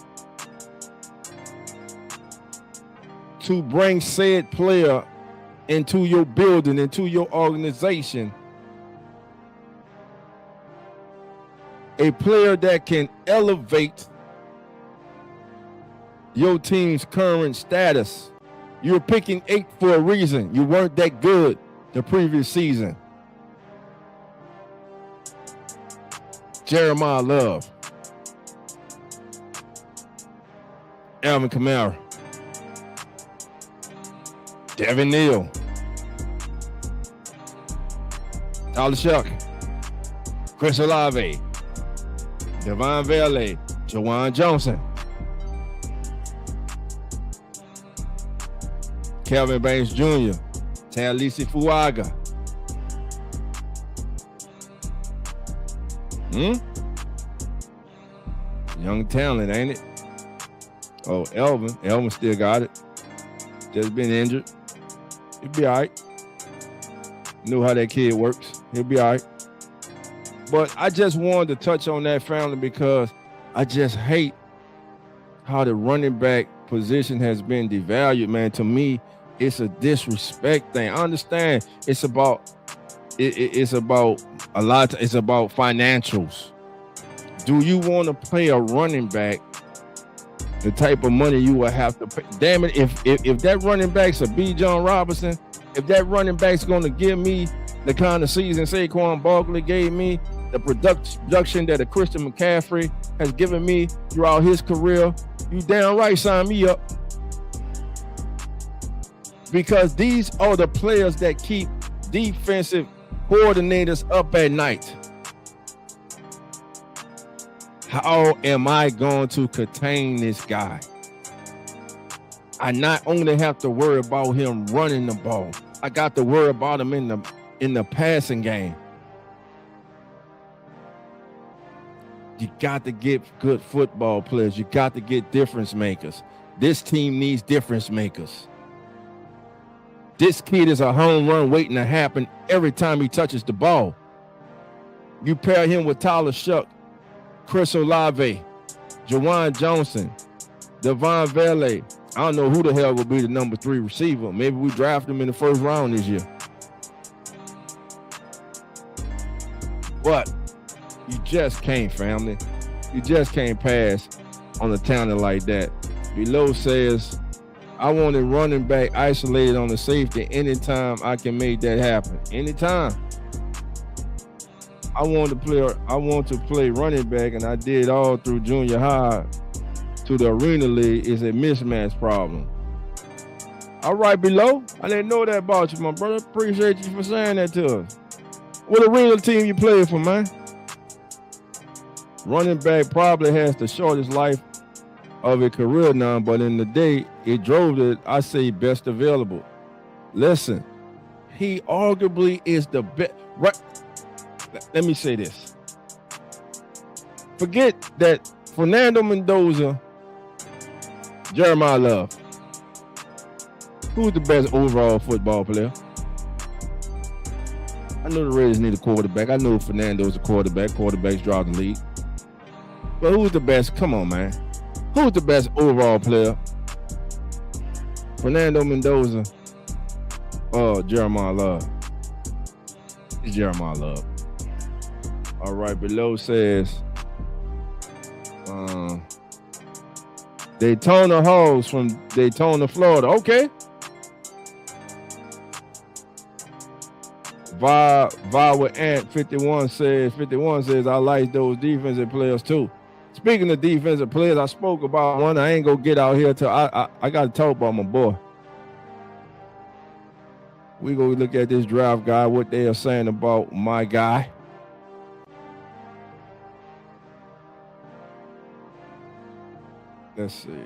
to bring said player into your building, into your organization, a player that can elevate your team's current status. You're picking 8 for a reason. You weren't that good the previous season. Jeremiah Love, Alvin Kamara, Devin Neal, Tyler Shuck, Chris Olave, Devon Vele, Jawan Johnson, Kelvin Banks Jr., Talisi Fuaga. Young talent, ain't it? Oh, Elvin still got it. Just been injured. He'll be all right. Know how that kid works. He'll be all right. But I just wanted to touch on that, family, because I just hate how the running back position has been devalued, man. To me, it's a disrespect thing. I understand it's about a lot. It's about financials. Do you want to pay a running back the type of money you will have to pay? Damn it, if that running back's a Bijan Robinson, if that running back's going to give me the kind of season Saquon Barkley gave me, the production that a Christian McCaffrey has given me throughout his career, you damn right sign me up. Because these are the players that keep defensive coordinators up at night. How am I going to contain this guy? I not only have to worry about him running the ball, I got to worry about him in the passing game. You got to get good football players. You got to get difference makers. This team needs difference makers. This kid is a home run waiting to happen every time he touches the ball. You pair him with Tyler Shuck, Chris Olave, Jawan Johnson, Devon Vele. I don't know who the hell will be the number 3 receiver. Maybe we draft him in the first round this year. But you just can't, family. You just can't pass on a talent like that. Below says, I want a running back isolated on the safety anytime I can make that happen. Anytime. I want to play running back, and I did all through junior high to the arena league. Is a mismatch problem. All right, Below. I didn't know that about you, my brother. Appreciate you for saying that to us. What arena team you play for, man? Running back probably has the shortest life of a career now, but in the day, it drove it, I say, best available. Listen, he arguably is the best. Right. Let me say this. Forget that Fernando Mendoza, Jeremiah Love. Who's the best overall football player? I know the Raiders need a quarterback. I know Fernando's a quarterback. Quarterbacks drive the league. But who's the best? Come on, man. Who's the best overall player? Fernando Mendoza or Jeremiah Love? It's Jeremiah Love. All right, Below says Daytona Halls from Daytona, Florida. Okay. Vi with Ant 51 says I like those defensive players too. Speaking of defensive players, I spoke about one. I ain't gonna get out here till I got to talk about my boy. We go look at this draft guy, what they are saying about my guy. Let's see.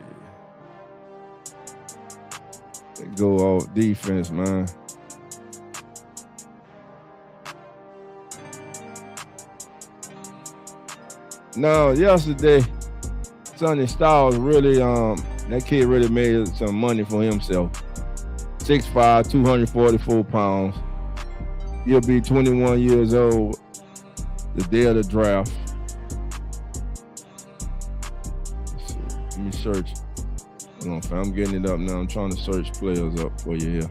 They go off defense, man. No, yesterday, Sonny Styles really, that kid really made some money for himself. 6'5", 244 pounds. He'll be 21 years old the day of the draft. Let's see. Let me search. Hold on, fam. I'm getting it up now. I'm trying to search players up for you here.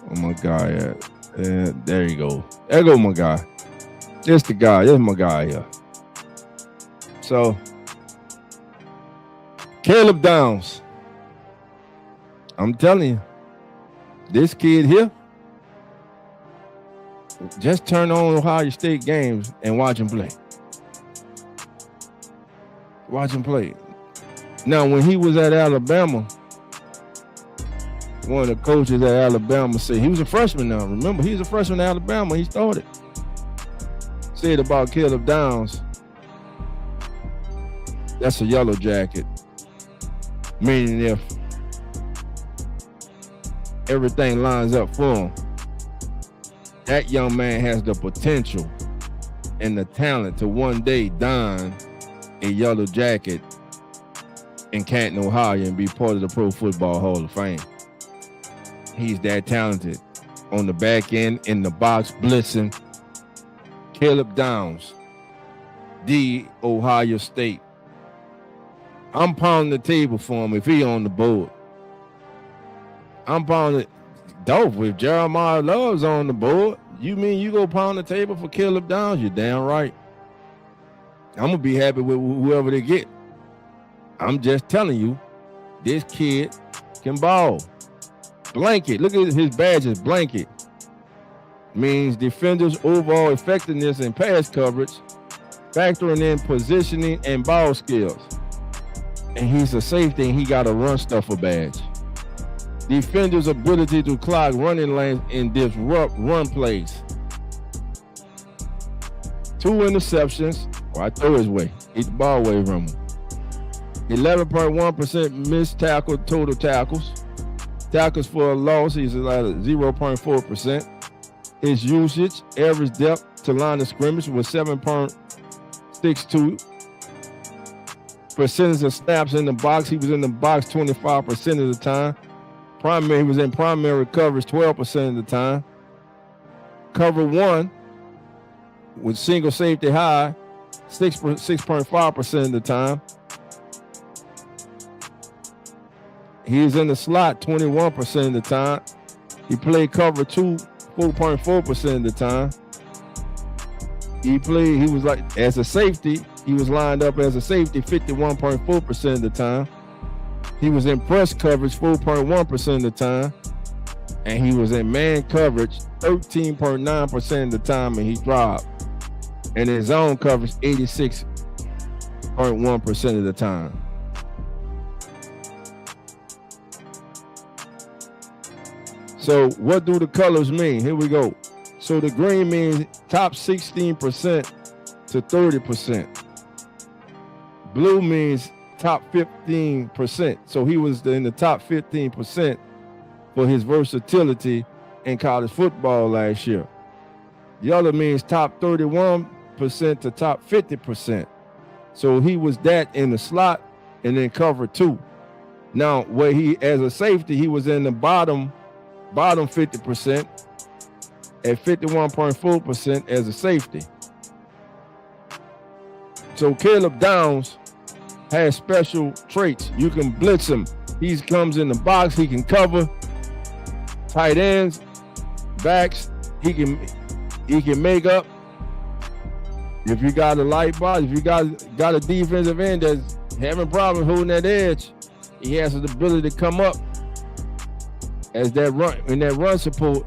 Where my guy at? There you go. There go my guy. This the guy. This my guy here. So, Caleb Downs. I'm telling you, this kid here, just turn on Ohio State games and watch him play. Watch him play. Now, when he was at Alabama, one of the coaches at Alabama said, he was a freshman now. Remember, he's a freshman at Alabama. He started. Said about Caleb Downs, that's a yellow jacket. Meaning if everything lines up for him, that young man has the potential and the talent to one day don a yellow jacket in Canton, Ohio, and be part of the Pro Football Hall of Fame. He's that talented. On the back end, in the box, blitzing. Caleb Downs, the Ohio State. I'm pounding the table for him if he on the board. I'm pounding dope. If Jeremiah Love's on the board, you mean you go pound the table for Caleb Downs? You're damn right. I'm going to be happy with whoever they get. I'm just telling you, this kid can ball. Blanket. Look at his badges. Blanket means defenders' overall effectiveness in pass coverage, factoring in positioning and ball skills. And he's a safety, and he got a run stuffer badge. Defenders' ability to clog running lanes and disrupt run plays. 2 interceptions. I throw his way. Get the ball away from him. 11.1% missed tackle total tackles. Tackles for a loss, he's at 0.4%. His usage, average depth to line of scrimmage was 7.62. Percentage of snaps in the box, he was in the box 25% of the time. He was in primary coverage 12% of the time. Cover 1 with single safety high 6.5% of the time. He's in the slot 21% of the time. He played cover 2 4.4% of the time. He was like as a safety, he was lined up as a safety 51.4% of the time. He was in press coverage 4.1% of the time. And he was in man coverage 13.9% of the time, and he dropped. And in zone coverage 86.1% of the time. So what do the colors mean? Here we go. So the green means top 16% to 30%. Blue means top 15%. So he was in the top 15% for his versatility in college football last year. Yellow means top 31% to top 50%. So he was that in the slot and then cover 2. Now, where he, as a safety, he was in the bottom 50% at 51.4% as a safety. So Caleb Downs has special traits. You can blitz him. He comes in the box. He can cover tight ends, backs. He can make up. If you got a light box, if you got a defensive end that's having problems holding that edge, he has the ability to come up as that run support,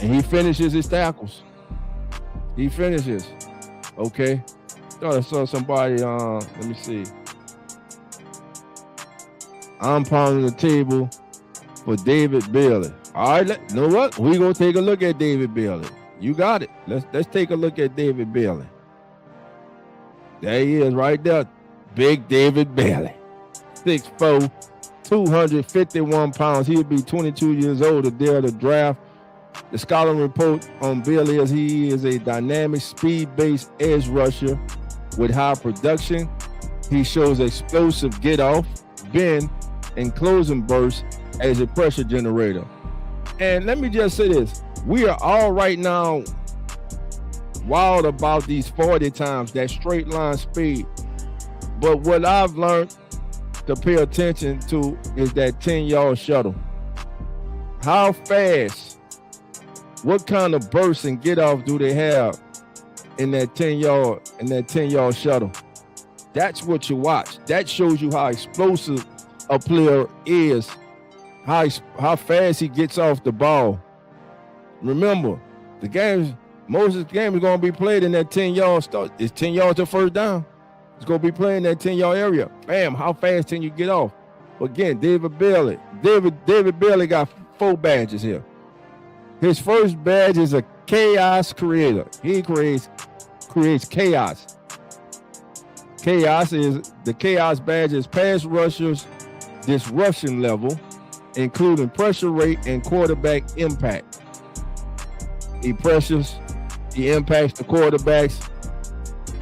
and he finishes his tackles. He finishes. Okay. Thought I saw somebody. Let me see. I'm pounding the table for David Bailey. All right, you know what? We're gonna take a look at David Bailey. You got it. Let's take a look at David Bailey. There he is right there. Big David Bailey. 6'4", 251 pounds. He'll be 22 years old the day of the draft. The scouting report on Bailey is he is a dynamic, speed-based edge rusher with high production. He shows explosive get-off, bend, and closing bursts as a pressure generator. And let me just say this. We are all right now wild about these 40 times, that straight line speed. But what I've learned to pay attention to is that 10-yard shuttle. How fast, what kind of burst and get off do they have in that 10-yard shuttle? That's what you watch. That shows you how explosive a player is, how fast he gets off the ball. Remember, most of the game is going to be played in that 10-yard start. It's 10 yards to first down. It's going to be playing that 10-yard area. Bam, how fast can you get off? Again, David Bailey. David Bailey got 4 badges here. His first badge is a chaos creator. He creates chaos. The chaos badge is pass rushers disruption level, including pressure rate and quarterback impact. He pressures, he impacts the quarterbacks,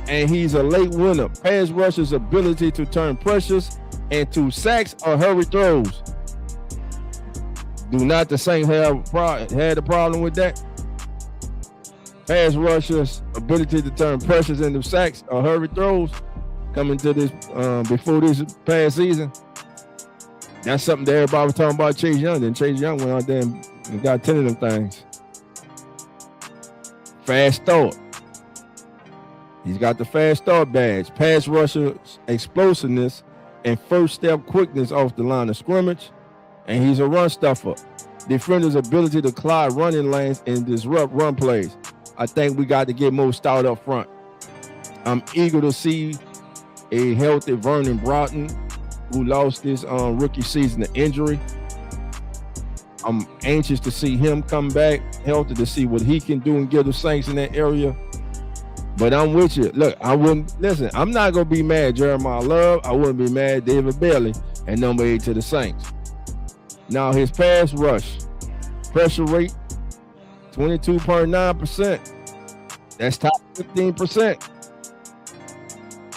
and he's a late winner. Pass rushers' ability to turn pressures into sacks or hurry throws. Do not the Saints had a problem with that? Pass rushers' ability to turn pressures into sacks or hurry throws coming to this before this past season. That's something that everybody was talking about Chase Young. Then Chase Young went out there and got 10 of them things. Fast start. He's got the fast start badge. Pass rushers' explosiveness and first step quickness off the line of scrimmage. And he's a run stuffer. Defenders' ability to clog running lanes and disrupt run plays. I think we got to get more stout up front. I'm eager to see a healthy Vernon Broughton, who lost his rookie season to injury. I'm anxious to see him come back healthy, to see what he can do and give the Saints in that area. But I'm with you. Look, I wouldn't listen. I'm not gonna be mad at Jeremiah Love. I wouldn't be mad at David Bailey at number 8 to the Saints. Now his pass rush pressure rate 22.9%. That's top 15%.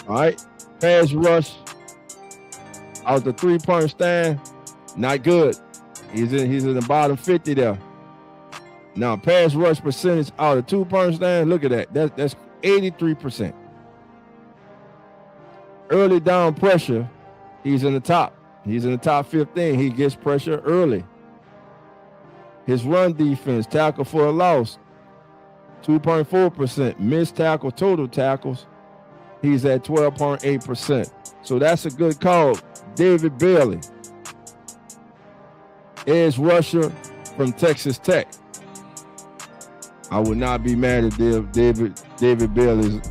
All right, pass rush out the 3-point stand, not good. He's in the bottom 50 there. Now pass rush percentage out of 2-point stand. Look at that. That's 83%. Early down pressure, he's in the top. He's in the top 15. He gets pressure early. His run defense, tackle for a loss, 2.4%. Missed tackle, total tackles, he's at 12.8%. So that's a good call. David Bailey, edge rusher from Texas Tech. I would not be mad at David Bailey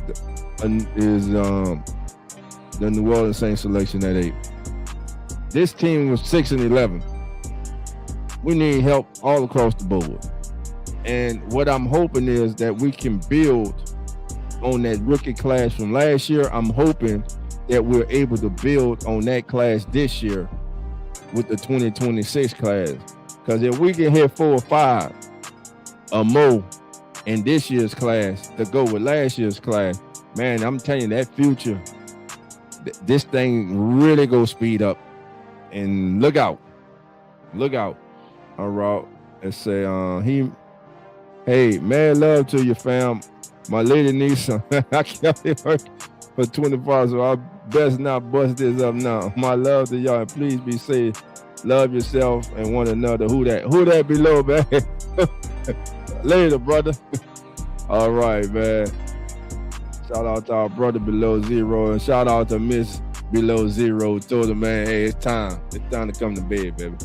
is the New Orleans Saints selection at 8. This team was 6-11. We need help all across the board. And what I'm hoping is that we can build on that rookie class from last year. I'm hoping that we're able to build on that class this year with the 2026 class. Because if we can hit 4 or 5 or more in this year's class to go with last year's class, man, I'm telling you, that future, this thing really go speed up. And look out. All right. Let's say hey, mad love to you, fam. My lady needs some. I can't work for 24 hours, so I best not bust this up now. My love to y'all, and please be safe. Love yourself and one another. Who that below, man? Later, brother. All right, man. Shout out to our brother below zero, and shout out to Miss below zero. Told her, man, hey, it's time. It's time to come to bed, baby.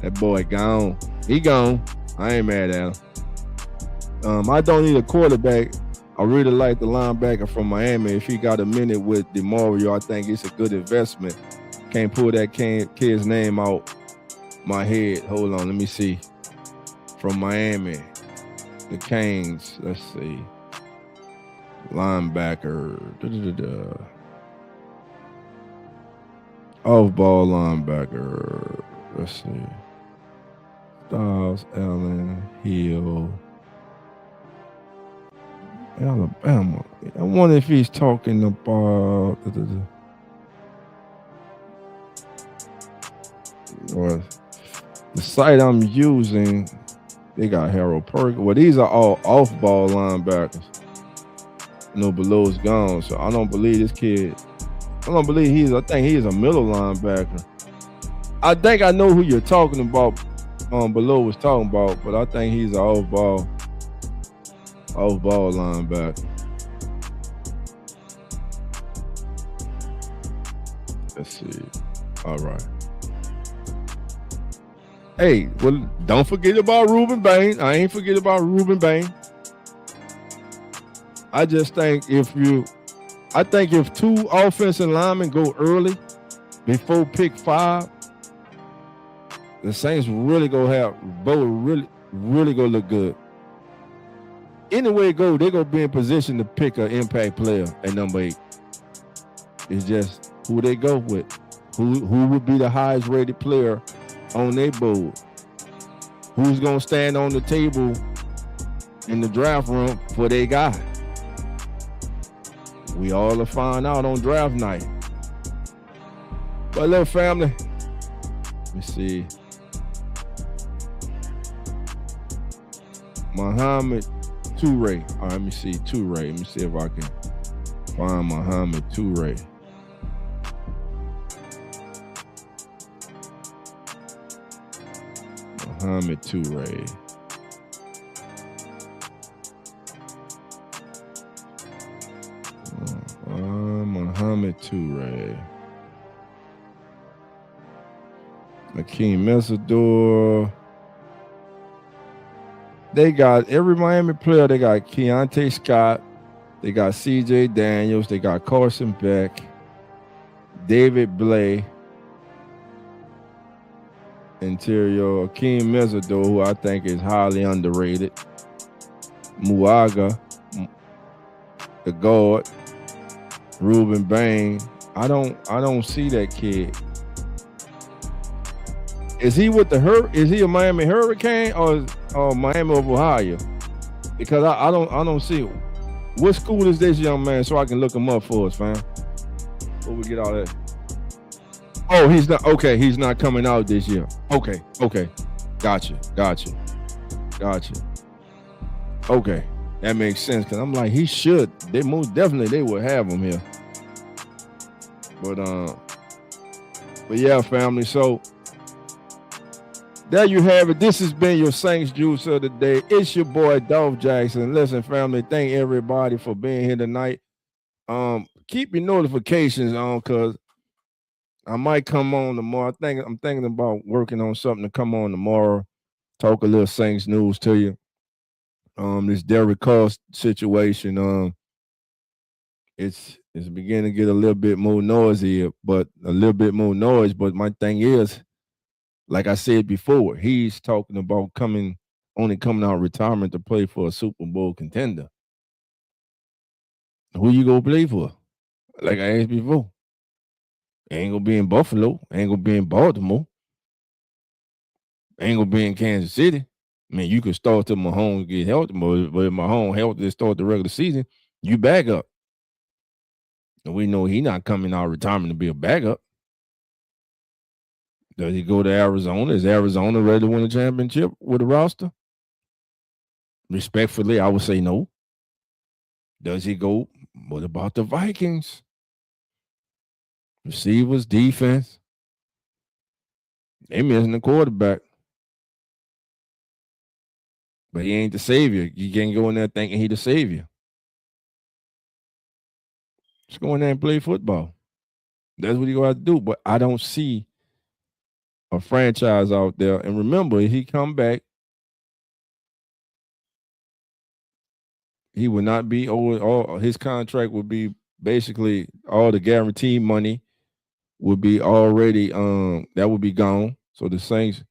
That boy gone. He gone. I ain't mad at him. I don't need a quarterback. I really like the linebacker from Miami. If he got a minute with DeMario, I think it's a good investment. Can't pull that kid's name out my head. Hold on, let me see. From Miami, the Canes. Let's see. Linebacker. Off-ball linebacker. Let's see. Styles, Allen, Hill, Alabama. I wonder if he's talking about or the site I'm using. They got Harold Perkins. Well, these are all off-ball linebackers. No, below's gone, so I don't believe this kid. I think he's a middle linebacker. I think I know who you're talking about. Below was talking about, but I think he's an off-ball linebacker. Let's see. All right. Hey, well, don't forget about Ruben Bain. I ain't forget about Ruben Bain. I just think if 2 offensive linemen go early before pick 5, the Saints really gonna have Bo really gonna look good. Anyway it go, they're gonna be in position to pick an impact player at number 8. It's just who they go with. Who would be the highest rated player on their board? Who's gonna stand on the table in the draft room for their guy? We all will find out on draft night. But look, family, let me see. Muhammad Toure. All right, let me see Toure. Let me see if I can find Muhammad Toure. Muhammad Toure. Muhammad Toure. Akeem Mesidor. They got every Miami player. They got Keontae Scott. They got C.J. Daniels. They got Carson Beck. David Blay. Interior. Akeem Mesidor, who I think is highly underrated. Muaga. the guard, Ruben Bain. I don't see that kid. Is he with the Is he a Miami Hurricane or Miami of Ohio? Because I don't see it. What school is this young man so I can look him up for us, fam? Before we get all that. Oh, he's not okay. He's not coming out this year. Okay. Gotcha. Okay, that makes sense because I'm like, he should. They most definitely they would have him here. But yeah, family. So there you have it. This has been your Saints Juice of the day. It's your boy DOLPH Jackson. Listen, family, thank everybody for being here tonight. Keep your notifications on because I might come on tomorrow. I'm thinking about working on something to come on tomorrow. Talk a little Saints news to you. This Derek Carr situation. It's beginning to get a little bit more noisy, but But my thing is, like I said before, he's talking about only coming out of retirement to play for a Super Bowl contender. Who you gonna play for? Like I asked before. Ain't gonna be in Buffalo. Ain't gonna be in Baltimore. Ain't gonna be in Kansas City. I mean, you could start till Mahomes get healthy, but if Mahomes healthy to start the regular season, you back up. And we know he's not coming out of retirement to be a backup. Does he go to Arizona? Is Arizona ready to win a championship with a roster? Respectfully, I would say no. Does he go? What about the Vikings? Receivers, defense. They missing the quarterback. But he ain't the savior. You can't go in there thinking he the savior. Just go in there and play football. That's what he gonna have to do. But I don't see a franchise out there. And remember, if he come back, he would not be all his contract would be basically all the guaranteed money would be already that would be gone. So the Saints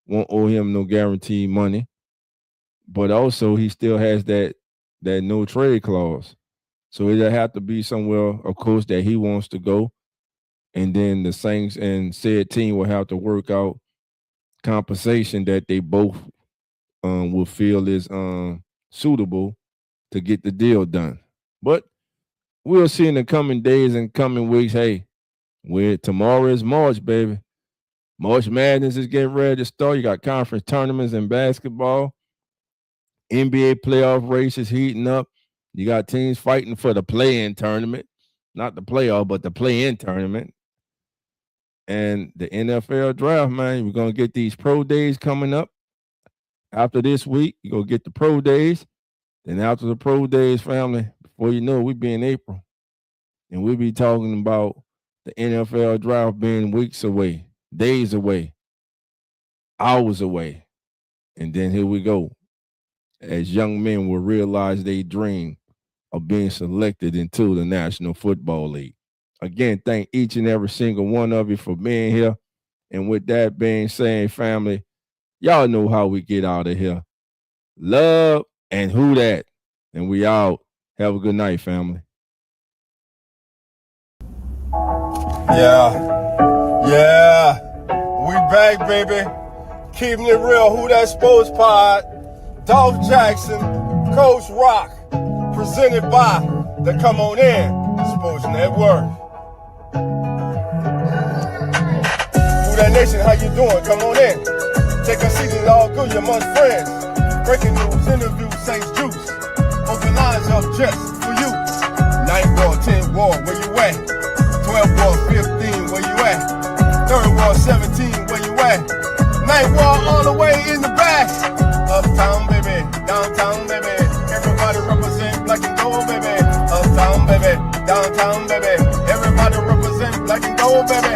won't owe him no guaranteed money. But also he still has that no trade clause. So it'll have to be somewhere, of course, that he wants to go. And then the Saints and said team will have to work out compensation that they both will feel is suitable to get the deal done. But we'll see in the coming days and coming weeks. Hey, tomorrow is March, baby. March Madness is getting ready to start. You got conference tournaments in basketball. NBA playoff races heating up. You got teams fighting for the play-in tournament. Not the playoff, but the play-in tournament. And the NFL draft, man, we're going to get these pro days coming up. After this week, you're going to get the pro days. Then after the pro days, family, before you know it, we'll be in April. And we'll be talking about the NFL draft being weeks away, days away, hours away. And then here we go. As young men will realize they dream of being selected into the National Football League. Again, thank each and every single one of you for being here. And with that being said, family, y'all know how we get out of here. Love and who that. And we out. Have a good night, family. Yeah. We back, baby. Keeping it real. Who That Sports Pod. DOLPH Jackson, Coach Rock, presented by the Come On In Sports Network. Who That Nation, how you doing? Come on in. Take a seat, it's all good, you're amongst friends. Breaking news, interviews, Saints Juice. Open lines up just for you. 9 ball, 10 ball, where you at? 12 ball, 15, where you at? 3rd ball, 17, where you at? 9th ball, all the way in the back. Uptown, baby, downtown, baby. Everybody represent black and gold, baby. Uptown, baby, downtown, baby. Everybody represent black and gold, baby.